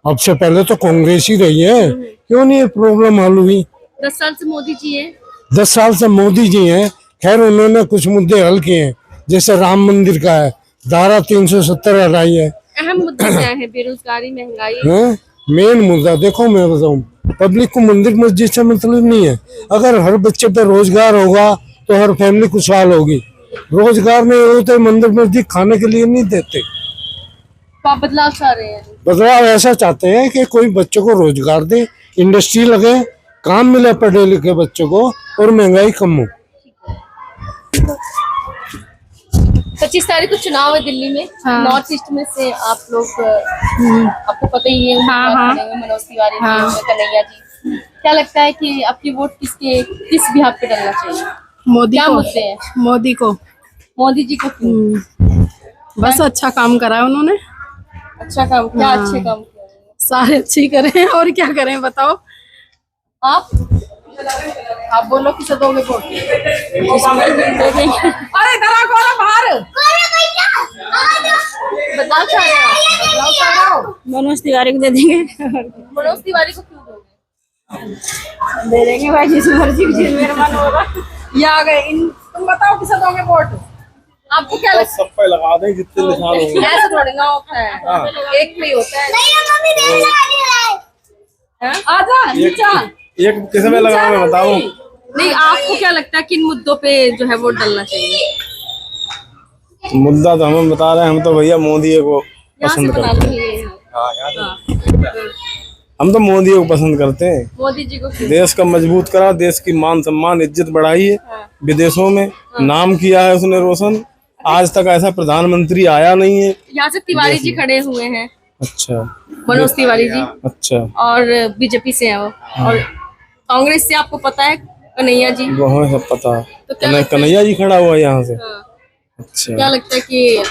[SPEAKER 8] अब से पहले तो कांग्रेस ही रही है, क्यों नहीं ये प्रॉब्लम हल हुई?
[SPEAKER 1] 10 साल से मोदी जी है।
[SPEAKER 8] 10 साल से मोदी जी हैं, खैर उन्होंने कुछ मुद्दे हल किए हैं, जैसे राम मंदिर का है, धारा 370 हटाई है।
[SPEAKER 1] अहम मुद्दे क्या है? बेरोजगारी, महंगाई।
[SPEAKER 8] मेन मुद्दा देखो मैं बताऊं, पब्लिक को मंदिर मस्जिद से मतलब नहीं है। अगर हर बच्चे पे रोजगार होगा तो हर फैमिली खुशहाल होगी। रोजगार नहीं हो तो मंदिर मस्जिद खाने के लिए नहीं देते।
[SPEAKER 1] तो आप बदलाव चाह रहे हैं?
[SPEAKER 8] बदलाव ऐसा चाहते हैं कि कोई बच्चों को रोजगार दे, इंडस्ट्री लगे, काम मिले पढ़े लिखे बच्चों को, और महंगाई कम हो।
[SPEAKER 1] 25 तारीख को चुनाव है दिल्ली में।
[SPEAKER 5] हाँ।
[SPEAKER 1] नॉर्थ ईस्ट में से आप लोग आपको पता ही है
[SPEAKER 5] हाँ, हाँ।
[SPEAKER 1] मनोज तिवारी
[SPEAKER 5] हाँ।
[SPEAKER 1] जी, कन्हैया जी, क्या लगता है कि आपकी वोट किस बिहार पे डालना चाहिए?
[SPEAKER 5] मोदी
[SPEAKER 1] क्या
[SPEAKER 5] को,
[SPEAKER 1] मुद्दे हैं?
[SPEAKER 5] मोदी को,
[SPEAKER 1] मोदी जी को क्यों?
[SPEAKER 5] बस अच्छा काम करा है उन्होंने।
[SPEAKER 1] अच्छा काम क्या?
[SPEAKER 5] हाँ।
[SPEAKER 1] अच्छे काम किया है।
[SPEAKER 5] सारे अच्छे ही करे हैं, और क्या करें बताओ।
[SPEAKER 1] आप बोलो किसे दोगे वोट?
[SPEAKER 5] अरे इधर आ, कौन है बाहर?
[SPEAKER 1] बदलाव चाह रहे हो?
[SPEAKER 5] मनोज तिवारी को दे देंगे।
[SPEAKER 1] मनोज तिवारी को क्यों दोगे?
[SPEAKER 5] दे देंगे भाई, जिस मर्जी जिस मेरा मन होगा। ये आ गए तुम बताओ किसे दोगे वोट?
[SPEAKER 1] आपको क्या लगता
[SPEAKER 6] सब पे लगा दें जितने निशान होंगे।
[SPEAKER 1] है? ऐसा थोड़ी ना होता है, एक पे ही होता है।
[SPEAKER 5] आजा नीचा।
[SPEAKER 6] एक किसे में लगा मैं बताऊं?
[SPEAKER 1] नहीं, आपको क्या लगता है किन मुद्दों पे जो है वोट डालना चाहिए?
[SPEAKER 6] मुद्दा तो हमें बता रहे हैं, हम तो भैया मोदी को पसंद
[SPEAKER 1] बता
[SPEAKER 6] करते
[SPEAKER 1] लो
[SPEAKER 6] हैं।
[SPEAKER 1] ये।
[SPEAKER 6] हाँ, हम तो मोदी को पसंद करते हैं।
[SPEAKER 1] मोदी जी को क्यों?
[SPEAKER 6] देश का मजबूत करा, देश की मान सम्मान इज्जत बढ़ाई है, विदेशों में नाम किया है उसने रोशन। आज तक ऐसा प्रधानमंत्री आया नहीं है।
[SPEAKER 1] यहाँ से तिवारी जी खड़े हुए हैं,
[SPEAKER 6] अच्छा,
[SPEAKER 1] मनोज तिवारी जी,
[SPEAKER 6] अच्छा,
[SPEAKER 1] और बीजेपी से है वो, और कांग्रेस से आपको पता है कन्हैया जी।
[SPEAKER 6] वो हमें सब पता है।
[SPEAKER 1] तो क्या लगता है?
[SPEAKER 6] कन्हैया जी खड़ा हुआ है यहाँ से।
[SPEAKER 1] हाँ।
[SPEAKER 6] अच्छा,
[SPEAKER 1] क्या लगता है कि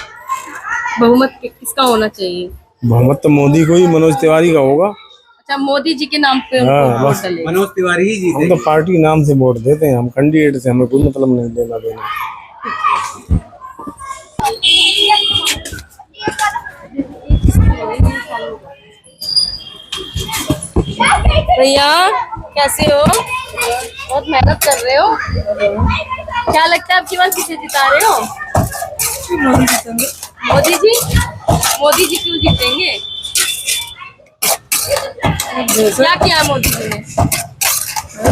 [SPEAKER 1] बहुमत किसका होना चाहिए?
[SPEAKER 6] बहुमत तो मोदी को ही, मनोज तिवारी का होगा।
[SPEAKER 1] अच्छा, मोदी जी के नाम पे
[SPEAKER 6] हाँ,
[SPEAKER 1] उनको वोट
[SPEAKER 6] बस
[SPEAKER 1] डालेंगे।
[SPEAKER 6] मनोज तिवारी ही जीते। हम तो पार्टी नाम से वोट देते हैं, हम कैंडिडेट से हमें कोई मतलब नहीं देना देना।
[SPEAKER 1] भैया कैसे हो? बहुत मेहनत कर रहे हो। क्या लगता है आपकी बार किसे जिता रहे हो? मोदी जी। मोदी जी क्यों जीतेंगे? क्या किया मोदी जी ने?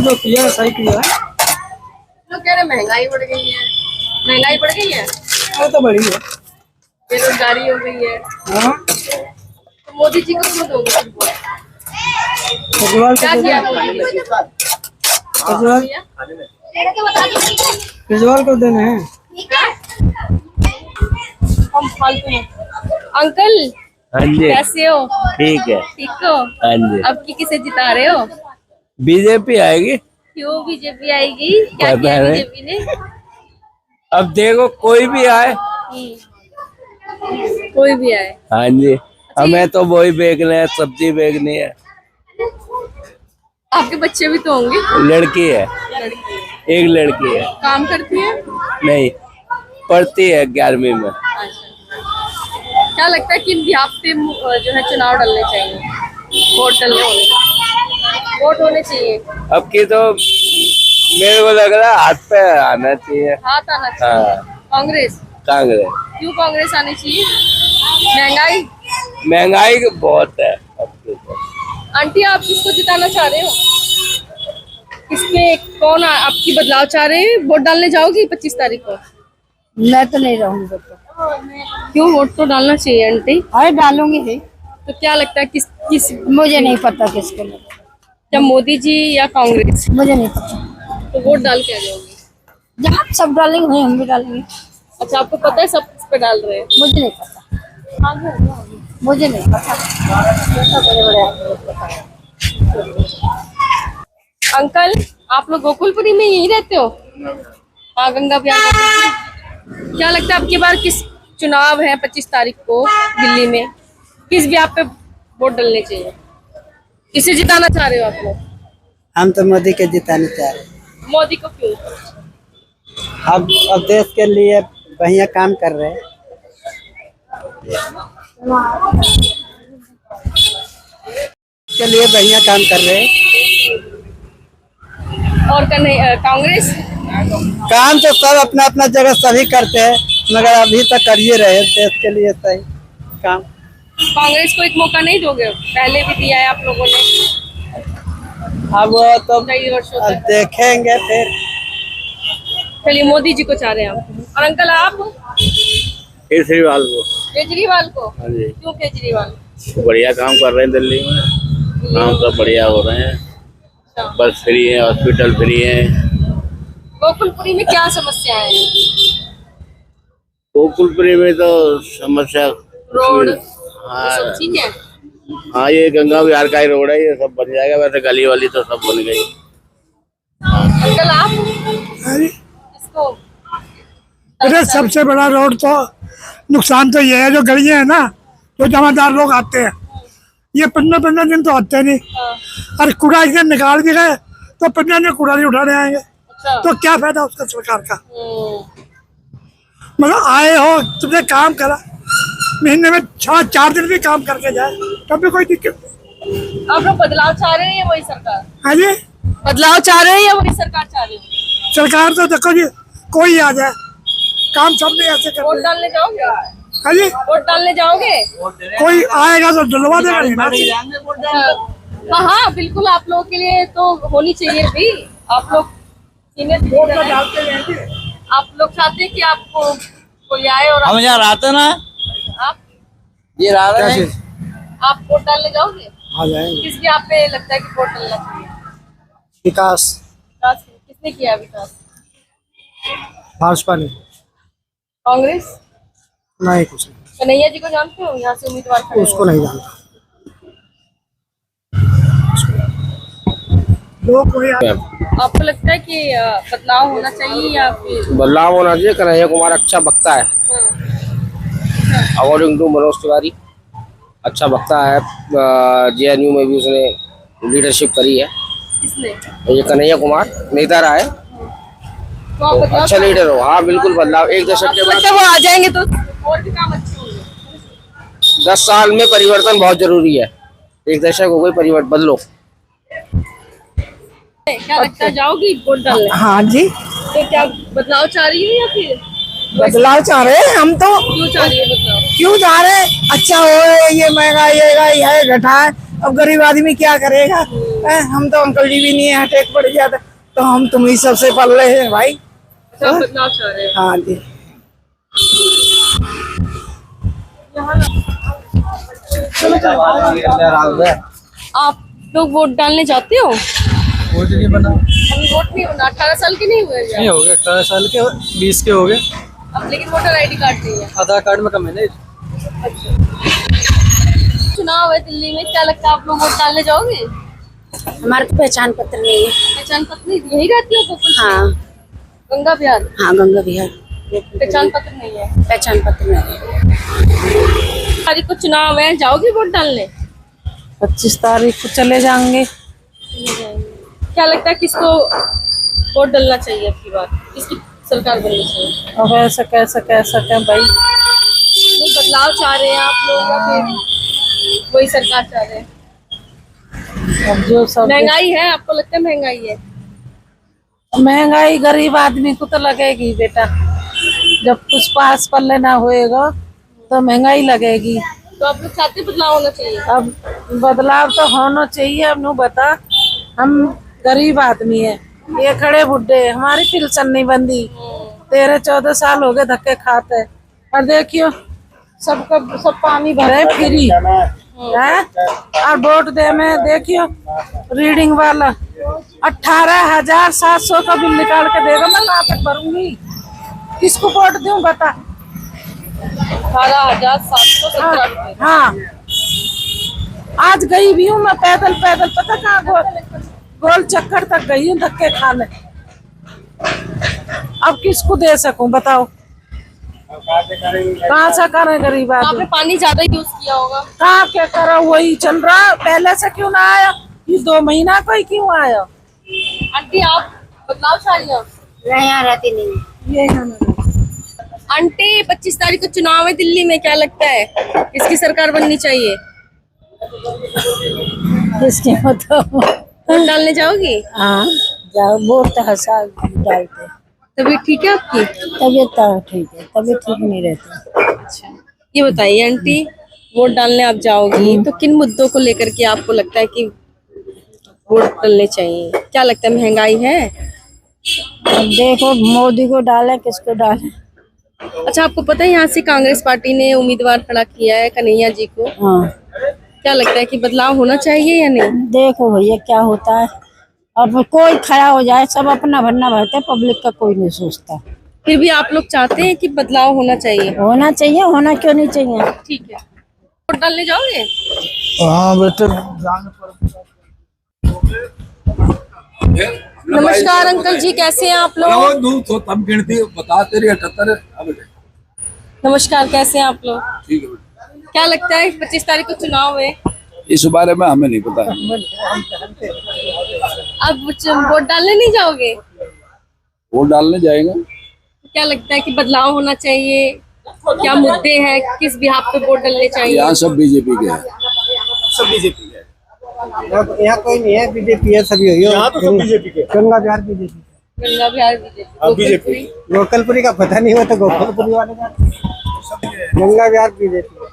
[SPEAKER 17] जो किया सही किया।
[SPEAKER 1] लोग कह रहे महंगाई बढ़ गई है। महंगाई बढ़ गई है?
[SPEAKER 17] वो तो बढ़ी है।
[SPEAKER 1] बेरोजगारी हो गई है। तो मोदी जी को क्यों दोगे? क्या किया मोदी ने?
[SPEAKER 17] केजरीवाल को देने हैं।
[SPEAKER 1] हम फालतू हैं। अंकल
[SPEAKER 20] हाँ जी,
[SPEAKER 1] कैसे हो?
[SPEAKER 20] ठीक है।
[SPEAKER 1] ठीक हो?
[SPEAKER 20] हाँ जी,
[SPEAKER 1] अब की किसे जिता रहे हो?
[SPEAKER 20] बीजेपी आएगी।
[SPEAKER 1] क्यों बीजेपी आएगी? क्या
[SPEAKER 20] पता
[SPEAKER 1] किया
[SPEAKER 20] नहीं।
[SPEAKER 1] बीजेपी ने?
[SPEAKER 20] अब देखो कोई भी आए।
[SPEAKER 1] कोई भी आए।
[SPEAKER 20] हाँ जी, हमें तो वही बेचना है, सब्जी बेचनी है।
[SPEAKER 1] आपके बच्चे भी तो होंगे?
[SPEAKER 20] लड़की है,
[SPEAKER 1] लड़की
[SPEAKER 20] एक लड़की है।
[SPEAKER 1] काम करती है?
[SPEAKER 20] नहीं, पढ़ती है 11वीं में।
[SPEAKER 1] क्या लगता है किन बिहार पे जो है चुनाव डालने चाहिए? वोट होने चाहिए।
[SPEAKER 20] अब की तो मेरे को लग रहा है हाथ पे आना चाहिए।
[SPEAKER 1] हाथ आना चाहिए।
[SPEAKER 20] हाँ,
[SPEAKER 1] कांग्रेस?
[SPEAKER 20] कांग्रेस।
[SPEAKER 1] क्यों कांग्रेस आनी चाहिए? महंगाई?
[SPEAKER 20] महंगाई बहुत है अब की तो।
[SPEAKER 1] आंटी आप किसको जिताना चाह रहे हो? किसमें कौन आपकी बदलाव चाह रहे हैं? वोट डालने जाओगी 25 तारीख को?
[SPEAKER 15] मैं तो नहीं रहूंगी।
[SPEAKER 1] क्यों? वोट तो डालना चाहिए आंटी।
[SPEAKER 15] अरे डालूंगी ही।
[SPEAKER 1] तो क्या लगता है किस
[SPEAKER 15] मुझे नहीं पता किसको लगेगा।
[SPEAKER 1] क्या मोदी जी या कांग्रेस?
[SPEAKER 15] मुझे नहीं पता।
[SPEAKER 1] तो वोट डाल के आ जाओगी?
[SPEAKER 15] जहाँ सब डालेंगे वहीं हम भी डालेंगे।
[SPEAKER 1] अच्छा, आपको पता है सब किस पे डाल रहे हैं?
[SPEAKER 15] मुझे नहीं पता। मुझे नहीं पता।
[SPEAKER 1] अंकल आप लोग गोकुलपुरी में यही रहते हो? हाँ, गंगा बिहार गोकुलपुरी। क्या लगता है आपकी बार किस चुनाव है 25 तारीख को दिल्ली में, किस बिहार पे वोट डालने चाहिए? किसे जिताना चाह रहे हो आप लोग?
[SPEAKER 21] हम तो मोदी के जिताने चाह रहे हैं।
[SPEAKER 1] मोदी को क्यों?
[SPEAKER 21] अब देश के लिए बढ़िया काम कर रहे हैं। के लिए बढ़िया काम कर रहे हैं।
[SPEAKER 1] और कांग्रेस?
[SPEAKER 21] काम तो सब अपना अपना जगह सभी करते हैं, मगर अभी तक कर ही रहे देश के लिए सही काम।
[SPEAKER 1] कांग्रेस को एक मौका नहीं दोगे? पहले भी दिया है आप लोगों ने।
[SPEAKER 21] अब वो तो देखेंगे फिर।
[SPEAKER 1] चलिए, मोदी जी को चाह रहे हैं आप। और अंकल आप?
[SPEAKER 20] केजरीवाल को।
[SPEAKER 1] केजरीवाल को?
[SPEAKER 20] हाँ जी।
[SPEAKER 1] क्यों केजरीवाल?
[SPEAKER 20] बढ़िया काम कर रहे हैं दिल्ली में, काम सब बढ़िया हो रहे हैं। बस फ्री है, हॉस्पिटल फ्री है।
[SPEAKER 1] गोकुलपुरी में क्या समस्या है?
[SPEAKER 20] गोकुलपुरी में तो समस्या
[SPEAKER 1] रोड
[SPEAKER 20] हाँ
[SPEAKER 1] सब ठीक है।
[SPEAKER 20] हाँ, ये गंगा विहार का ही रोड है, ये सब बन जाएगा। वैसे गली वाली तो सब बन गई।
[SPEAKER 1] अंकल आप इसको
[SPEAKER 21] अरे सबसे बड़ा रोड तो नुकसान तो ये है, जो गलियां है ना, जो जमादार लोग आते हैं, ये 15-15 दिन तो आते नहीं। अरे कूड़ा एक दिन निकाल भी गए तो 15 दिन कूड़ा नहीं उठाने आएंगे। तो क्या फायदा उसका सरकार का। मतलब आए हो, तुमने काम करा, महीने में 4 दिन भी काम करके जाए तब भी कोई दिक्कत नहीं।
[SPEAKER 1] आप लोग बदलाव चाह रहे हैं या वही सरकार?
[SPEAKER 21] हाँ जी,
[SPEAKER 1] बदलाव चाह रहे हैं या वही सरकार चाह रही है?
[SPEAKER 21] सरकार तो देखो जी, कोई आ जाए, काम सबने ऐसे कर।
[SPEAKER 1] वोट डालने जाओगे?
[SPEAKER 21] हाँ जी,
[SPEAKER 1] वोट डालने जाओगे?
[SPEAKER 21] कोई आएगा तो डलवा देगा।
[SPEAKER 1] हाँ हाँ बिल्कुल, आप लोगों के लिए तो होनी चाहिए भी। आप लोग आप लोग चाहते हैं कि आपको कोई आए और
[SPEAKER 9] हम यहाँ रहते ना,
[SPEAKER 1] आप
[SPEAKER 9] ये रहा है।
[SPEAKER 1] आप वोट डालने जाओगे?
[SPEAKER 21] आ जाएंगे।
[SPEAKER 1] किसके आप पे लगता है कि वोट डालना चाहिए?
[SPEAKER 21] विकास
[SPEAKER 1] विकास किसने किया विकास?
[SPEAKER 21] भाजपा ने।
[SPEAKER 1] कांग्रेस
[SPEAKER 21] नहीं, कुछ नहीं।
[SPEAKER 1] कन्हैया जी को जानते हो, यहाँ से उम्मीदवार खड़े
[SPEAKER 21] उसको
[SPEAKER 1] हुए हैं।
[SPEAKER 21] नहीं जानता। लोग कोई
[SPEAKER 1] आपको लगता है कि बदलाव होना चाहिए या फिर?
[SPEAKER 9] बदलाव होना चाहिए। कन्हैया कुमार अच्छा वक्ता है, अकॉर्डिंग टू मनोज तिवारी अच्छा वक्ता है। JNU में भी उसने लीडरशिप करी है।
[SPEAKER 1] किसने?
[SPEAKER 9] ये कन्हैया कुमार नेता रहा है,
[SPEAKER 1] तो आप बदलाव
[SPEAKER 9] अच्छा लीडर हो। हाँ बिल्कुल, बदलाव 1 दशक के बाद,
[SPEAKER 1] वो आ जाएंगे तो और भी काम अच्छे होंगे।
[SPEAKER 9] 10 साल में परिवर्तन बहुत जरूरी है। 1 दशक हो गई, परिवर्तन बदलो।
[SPEAKER 1] क्या लगता है, जाओगी वोट डालने?
[SPEAKER 3] हाँ जी,
[SPEAKER 1] तो क्या बदलाव चाह रही है या फिर
[SPEAKER 3] बदलाव चाह रहे हैं हम तो।
[SPEAKER 1] क्यों चाह रही है बदलाव?
[SPEAKER 3] क्यों चाह रहे हैं? अच्छा हो, ये महंगाई है घटा है, अब गरीब आदमी क्या करेगा। हम तो अंकल जी भी नहीं है, अटैक पड़ गया था तो हम तुम ही सबसे पल रहे हैं भाई।
[SPEAKER 1] अच्छा, बदलाव चाह रहे हैं।
[SPEAKER 3] हाँ जी।
[SPEAKER 1] आप लोग वोट डालने जाते हो?
[SPEAKER 17] वोट नहीं बना,
[SPEAKER 1] अभी वोट नहीं बना। 18 साल के नहीं हुए क्या?
[SPEAKER 17] नहीं हो गए 18 साल के, 20 के हो गए।
[SPEAKER 1] अब लेकिन वोटर ID कार्ड नहीं है।
[SPEAKER 17] आधार कार्ड में कम है ना।
[SPEAKER 1] चुनाव है दिल्ली में, क्या लगता है आप लोग वोट डालने जाओगे?
[SPEAKER 16] हमारे तो पहचान पत्र नहीं है।
[SPEAKER 1] पहचान पत्र नहीं, यही रहती हो गोकुल?
[SPEAKER 16] हाँ
[SPEAKER 1] गंगा विहार।
[SPEAKER 16] हाँ, गंगा विहार।
[SPEAKER 1] पहचान पत्र नहीं है।
[SPEAKER 16] पहचान पत्र नहीं है।
[SPEAKER 1] तारीख को चुनाव है, जाओगे वोट डालने?
[SPEAKER 3] 25 तारीख को चले जाएंगे।
[SPEAKER 1] क्या लगता है किसको वोट डालना चाहिए अब की बार? किसकी सरकार बननी चाहिए?
[SPEAKER 3] अब ऐसा कैसा कह सके भाई।
[SPEAKER 1] नहीं, बदलाव चाह रहे हैं आप लोग या फिर वही सरकार चाह रहे हैं?
[SPEAKER 3] अब जो सब
[SPEAKER 1] महंगाई है, आपको लगता है महंगाई है?
[SPEAKER 3] महंगाई गरीब आदमी को तो लगेगी बेटा, जब कुछ पास पल्ले ना होएगा तो महंगाई लगेगी।
[SPEAKER 1] तो आप लोग चाहते हैं बदलाव होना चाहिए?
[SPEAKER 3] अब बदलाव तो होना चाहिए। अब नू बता, हम गरीब आदमी है, ये खड़े बुढ़े, हमारी पेंशन नहीं बंदी, 13-14 साल हो गए धक्के खाते। और देखियो सब पानी भरे फ्री है। और वोट दे में देखियो रीडिंग वाला 18,700 का बिल निकाल के देगा। मैं कहाँ तक भरूंगी, किसको वोट दूं बता।
[SPEAKER 1] 18,717 रुपए।
[SPEAKER 3] हाँ, आज गई भी हूँ मैं पैदल पता कहाँ गोल चक्कर तक गई हूँ धक्के खाने। अब किसको दे सकूं बताओ, कहाँ से करे गरीब आदमी।
[SPEAKER 1] आपने पानी ज्यादा यूज किया होगा।
[SPEAKER 3] कहाँ क्या करो, वही चल रहा। पहले से क्यों ना आया, ये 2 महीना कोई क्यों आया।
[SPEAKER 1] आंटी आप बदलाव चाह रही हो?
[SPEAKER 2] यहाँ रहती नहीं।
[SPEAKER 3] ये
[SPEAKER 1] आंटी 25 तारीख को चुनाव है दिल्ली में, क्या लगता है किसकी सरकार बननी चाहिए?
[SPEAKER 3] किसके बताओ।
[SPEAKER 1] वोट डालने जाओगी?
[SPEAKER 3] हाँ जाओ, वोट तो हर साल डालते।
[SPEAKER 1] तबीयत ठीक है आपकी?
[SPEAKER 3] तबीयत तो ठीक है, तबीयत ठीक नहीं रहती।
[SPEAKER 1] अच्छा, ये बताइए आंटी, वोट डालने आप जाओगी तो किन मुद्दों को लेकर के आपको लगता है कि वोट डालने चाहिए? क्या लगता है, महंगाई है?
[SPEAKER 3] अब देखो मोदी को डाले, किसको डाले।
[SPEAKER 1] अच्छा, आपको पता है यहाँ से कांग्रेस पार्टी ने उम्मीदवार खड़ा किया है कन्हैया जी को।
[SPEAKER 3] हाँ,
[SPEAKER 1] क्या लगता है कि बदलाव होना चाहिए या नहीं?
[SPEAKER 3] देखो भैया क्या होता है। और कोई खड़ा हो जाए, सब अपना भरना भरते, पब्लिक का कोई नहीं सोचता।
[SPEAKER 1] फिर भी आप लोग चाहते हैं कि बदलाव होना चाहिए?
[SPEAKER 2] होना चाहिए, होना क्यों नहीं चाहिए।
[SPEAKER 1] ठीक है, वोट डालने जाओगे?
[SPEAKER 13] हाँ बेटे
[SPEAKER 1] नमस्कार अंकल जी, कैसे हैं आप लोग? नमस्कार, कैसे हैं आप लोग? क्या लगता है 25 तारीख को चुनाव है,
[SPEAKER 7] इस बारे में हमें नहीं पता।
[SPEAKER 1] अब वोट डालने नहीं जाओगे?
[SPEAKER 7] वोट डालने जाएंगे।
[SPEAKER 1] क्या लगता है कि बदलाव होना चाहिए? क्या मुद्दे हैं, किस बिहाफ पे वोट डालने चाहिए?
[SPEAKER 7] यहाँ सब बीजेपी के हैं।
[SPEAKER 6] सब बीजेपी है,
[SPEAKER 13] यहाँ कोई नहीं है, बीजेपी है सभी।
[SPEAKER 6] यहाँ तो सब बीजेपी के।
[SPEAKER 13] Ganga Vihar BJP,
[SPEAKER 1] Ganga Vihar
[SPEAKER 6] BJP.
[SPEAKER 13] गोकलपुरी का पता नहीं हुआ तो गोकलपुरी वाले गंगा बिहार बीजेपी।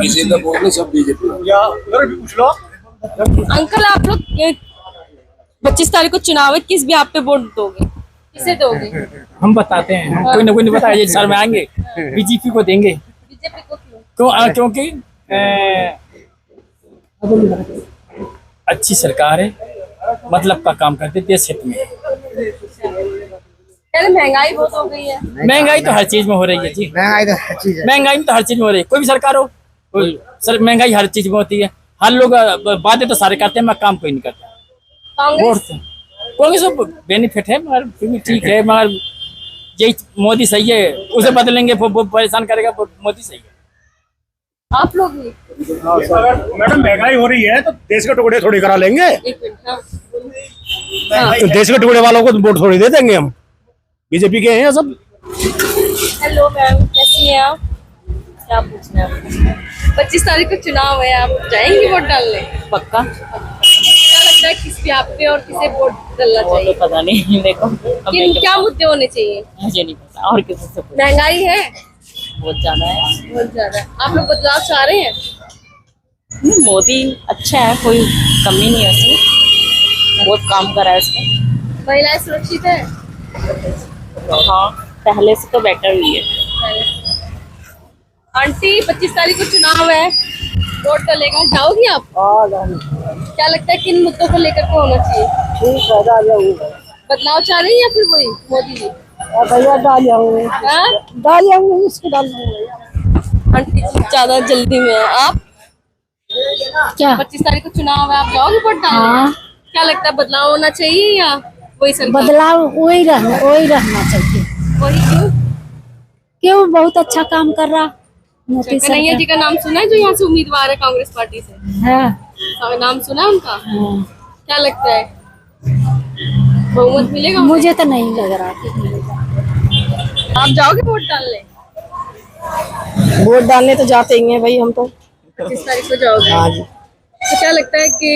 [SPEAKER 7] किसी ने बोले सब बीजेपी।
[SPEAKER 6] उधर भी पूछ लो।
[SPEAKER 1] अंकल आप लोग 25 तारीख को चुनाव है, किस बिहाफ पे वोट दोगे, किसे दोगे?
[SPEAKER 17] हम बताते हैं, कोई ना कोई नहीं बताया, सर में आएंगे बीजेपी को देंगे।
[SPEAKER 1] बीजेपी को क्यों?
[SPEAKER 17] क्योंकि अच्छी सरकार है, मतलब का काम करते देश हित में।
[SPEAKER 1] महंगाई बहुत हो गई है।
[SPEAKER 17] महंगाई तो हर चीज में हो रही है जी, महंगाई तो हर चीज है, महंगाई में तो हर चीज में हो रही है। कोई भी सरकार हो, सर महंगाई हर चीज में होती है। हर लोग बातें तो सारे करते हैं, मैं काम कोई नहीं करता। कांग्रेस बेनिफिट है मगर फिर भी ठीक है, मगर यही मोदी सही है, उसे बदलेंगे वो परेशान करेगा, मोदी सही है।
[SPEAKER 1] आप लोग भी?
[SPEAKER 6] मैडम महंगाई हो रही है तो देश के टुकड़े थोड़ी करा लेंगे।
[SPEAKER 1] एक मिनट, हाँ।
[SPEAKER 6] तो देश के टुकड़े वालों को वोट थोड़ी दे देंगे हम, बीजेपी के हैं सब।
[SPEAKER 1] हेलो मैम, कैसी हैं आप? क्या पूछना है? 25 तारीख को चुनाव है, आप जाएंगी वोट डालने?
[SPEAKER 4] पक्का।
[SPEAKER 1] क्या लगता है किस बिहाफ पे और किसे वोट डालना चाहिए?
[SPEAKER 4] तो पता नहीं, देखो
[SPEAKER 1] क्या मुद्दे होने चाहिए?
[SPEAKER 4] मुझे नहीं पता, और किसी से
[SPEAKER 1] महंगाई है
[SPEAKER 4] बहुत ज्यादा है,
[SPEAKER 1] बहुत ज्यादा। आप लोग बदलाव चाह रहे हैं?
[SPEAKER 4] मोदी अच्छा है, कोई कमी नहीं है उसमें, बहुत काम करा है उसने।
[SPEAKER 1] महिलाएं सुरक्षित है?
[SPEAKER 4] हाँ, पहले से तो बेटर हुई है।
[SPEAKER 1] आंटी 25 तारीख को चुनाव है, वोट डालेगा, जाओगी आप? क्या लगता है किन मुद्दों को लेकर के होना चाहिए? बदलाव चाह रही है या फिर वही मोदी जी?
[SPEAKER 2] भैया डाल जाऊंगे, डाल जाऊंगे, इसको डाल जाऊंगे।
[SPEAKER 1] आंटी ज्यादा जल्दी में है आप?
[SPEAKER 2] क्या
[SPEAKER 1] 25 तारीख को चुनाव है, आप जाओगे वोट डालने?
[SPEAKER 2] हाँ।
[SPEAKER 1] क्या लगता है बदलाव होना चाहिए या वही सरकार?
[SPEAKER 2] बदलाव वही रहना चाहिए।
[SPEAKER 1] वही क्यों?
[SPEAKER 2] क्यों, बहुत अच्छा काम कर रहा मोदी
[SPEAKER 1] कन्हैया जी का नाम सुना है, जो यहाँ से उम्मीदवार है कांग्रेस पार्टी से?
[SPEAKER 2] हाँ।
[SPEAKER 1] नाम सुना है उनका? क्या लगता है बहुमत मिलेगा?
[SPEAKER 2] मुझे तो नहीं लग रहा कि मिलेगा।
[SPEAKER 1] आप जाओगे वोट डालने?
[SPEAKER 3] वोट डालने तो जाते ही हैं भाई हम तो।
[SPEAKER 1] 25 तारीख को जाओगे?
[SPEAKER 3] हाँ जी।
[SPEAKER 1] तो क्या लगता है कि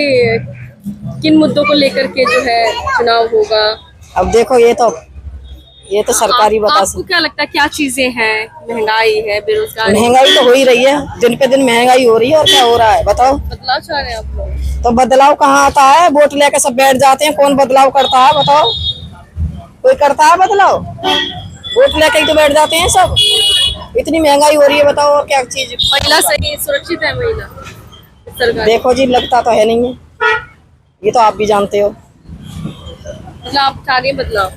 [SPEAKER 1] किन मुद्दों को लेकर के जो है चुनाव होगा?
[SPEAKER 3] अब देखो ये तो सरकारी बता
[SPEAKER 1] आपको क्या लगता है क्या चीजें हैं? महंगाई है, बेरोजगारी?
[SPEAKER 3] महंगाई तो हो ही रही है, दिन पे दिन महंगाई हो रही है। और क्या हो रहा है बताओ?
[SPEAKER 1] बदलाव चाह रहे हैं आप लोग?
[SPEAKER 3] तो बदलाव कहाँ आता है? वोट लेकर सब बैठ जाते हैं, कौन बदलाव करता है बताओ? कोई करता है बदलाव? वोट लेकर ही तो बैठ जाते हैं सब। इतनी महंगाई हो रही है, बताओ और क्या चीज?
[SPEAKER 1] महिला सही सुरक्षित है महिला सरकार?
[SPEAKER 3] देखो जी, लगता तो है नहीं है, ये तो आप भी जानते हो।
[SPEAKER 1] मतलब आप चाह रहे हैं बदलाव?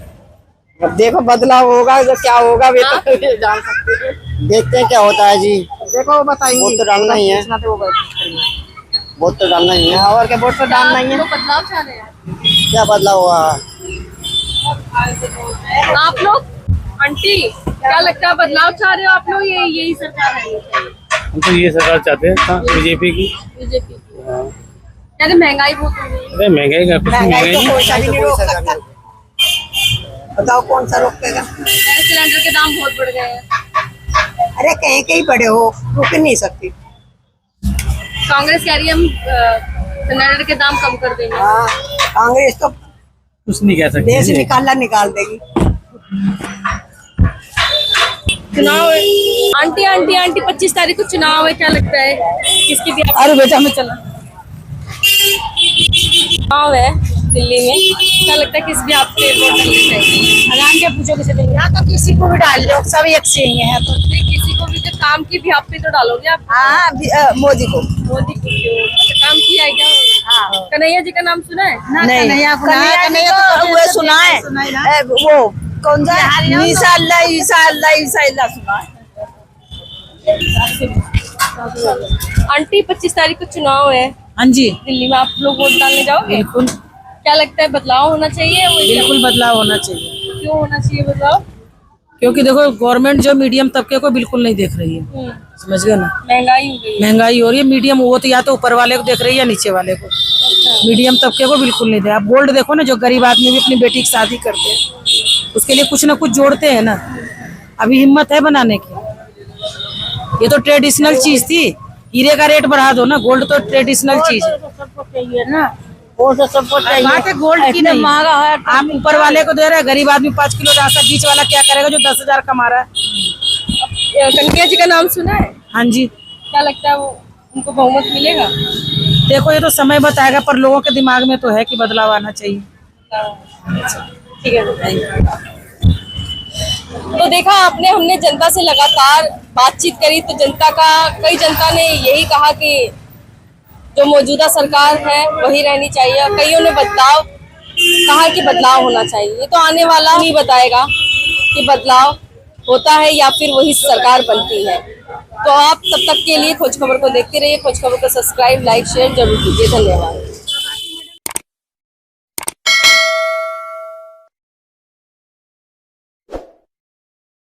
[SPEAKER 3] अब देखो बदलाव होगा जो क्या होगा वे तो जान सकते हैं।
[SPEAKER 10] देखते हैं क्या होता है जी।
[SPEAKER 3] देखो बताइए,
[SPEAKER 10] वोट तो डालना ही है, वोट तो डालना ही है।
[SPEAKER 3] और क्या, वोट तो डालना ही है।
[SPEAKER 1] बदलाव चाह रहे हैं?
[SPEAKER 10] क्या बदलाव हुआ?
[SPEAKER 1] आप लोग? आंटी क्या लगता है बदलाव चाह रहे हो आप लोग? यही सरकार है?
[SPEAKER 17] हम तो ये सरकार चाहते हैं बीजेपी की।
[SPEAKER 1] बीजेपी की? यानी महंगाई बहुत हो रही है।
[SPEAKER 17] अरे महंगाई का कुछ
[SPEAKER 3] महंगाई तो कोई सा भी नहीं रोक सकता। बताओ कौन सा रोकेगा?
[SPEAKER 1] सिलेंडर के दाम बहुत बढ़ गए हैं।
[SPEAKER 3] अरे कहीं कहीं बड़े हो, रुक नहीं सकती।
[SPEAKER 1] कांग्रेस कह रही है हम सिलेंडर के दाम कम कर देंगे।
[SPEAKER 3] कांग्रेस तो
[SPEAKER 17] कुछ नहीं कह सकती,
[SPEAKER 3] देश निकाल देगी।
[SPEAKER 1] चुनाव है आंटी, आंटी आंटी 25 तारीख को चुनाव है, क्या लगता है किसकी भी?
[SPEAKER 3] अरे बेटा मैं चला।
[SPEAKER 1] चुनाव है दिल्ली में, क्या लगता है किस भी आपके वोट डालने चाहिए?
[SPEAKER 2] आराम से पूछो किसे देंगे। यहाँ तो किसी को भी डाल लो, सब एक से ही है। तो
[SPEAKER 1] किसी को भी, जो काम की भी आप पे तो डालोगे आप?
[SPEAKER 3] हाँ, मोदी को।
[SPEAKER 1] मोदी को क्यों? काम किया है क्या? हाँ। कन्हैया जी का नाम सुना है?
[SPEAKER 3] नहीं, कन्हैया तो सुना है। वो
[SPEAKER 12] कौन सा इंशाअल्लाह इंशाअल्लाह इंशाअल्लाह सुना
[SPEAKER 1] आंटी 25 तारीख को चुनाव है।
[SPEAKER 3] हाँ जी,
[SPEAKER 1] दिल्ली में आप लोग वोट डालने जाओगे?
[SPEAKER 3] बिल्कुल
[SPEAKER 1] क्या लगता है बदलाव होना चाहिए?
[SPEAKER 3] बिल्कुल बदलाव होना चाहिए।
[SPEAKER 1] क्यों होना चाहिए बदलाव?
[SPEAKER 3] क्योंकि देखो गवर्नमेंट जो मीडियम तबके को बिल्कुल नहीं देख रही है, समझ गए ना।
[SPEAKER 1] महंगाई हो गई।
[SPEAKER 3] महंगाई हो रही है, मीडियम वो तो या तो ऊपर वाले को देख रही है या नीचे वाले को। मीडियम तबके को बिल्कुल नहीं दे। आप गोल्ड देखो ना, जो गरीब आदमी भी अपनी बेटी की शादी करते हैं उसके लिए कुछ ना कुछ जोड़ते हैं ना। अभी हिम्मत है बनाने की। ये तो ट्रेडिशनल चीज थी, हीरे का रेट बढ़ा दो ना। गोल्ड तो ट्रेडिशनल चीज है,
[SPEAKER 12] सबको चाहिए ना, वो तो सबको चाहिए।
[SPEAKER 3] बात है गोल्ड की नहीं।
[SPEAKER 12] महंगा है
[SPEAKER 3] आप ऊपर वाले को दे रहे हैं, गरीब आदमी 5 किलो रास्ता, बीच वाला क्या करेगा जो 10,000 कमा रहा है।
[SPEAKER 1] कनकैया जी का नाम सुना है?
[SPEAKER 3] हाँ जी।
[SPEAKER 1] क्या लगता है वो उनको बहुमत मिलेगा?
[SPEAKER 3] देखो ये तो समय बताएगा, पर लोगों के दिमाग में तो है कि बदलाव आना चाहिए।
[SPEAKER 1] ठीक है। तो देखा आपने, हमने जनता से लगातार बातचीत करी तो कई जनता ने यही कहा कि जो मौजूदा सरकार है वही रहनी चाहिए। कईयों ने कहा कि बदलाव होना चाहिए। ये तो आने वाला ही बताएगा कि बदलाव होता है या फिर वही सरकार बनती है। तो आप तब तक के लिए खोज खबर को देखते रहिए। खोज खबर को सब्सक्राइब, लाइक, शेयर जरूर कीजिए। धन्यवाद।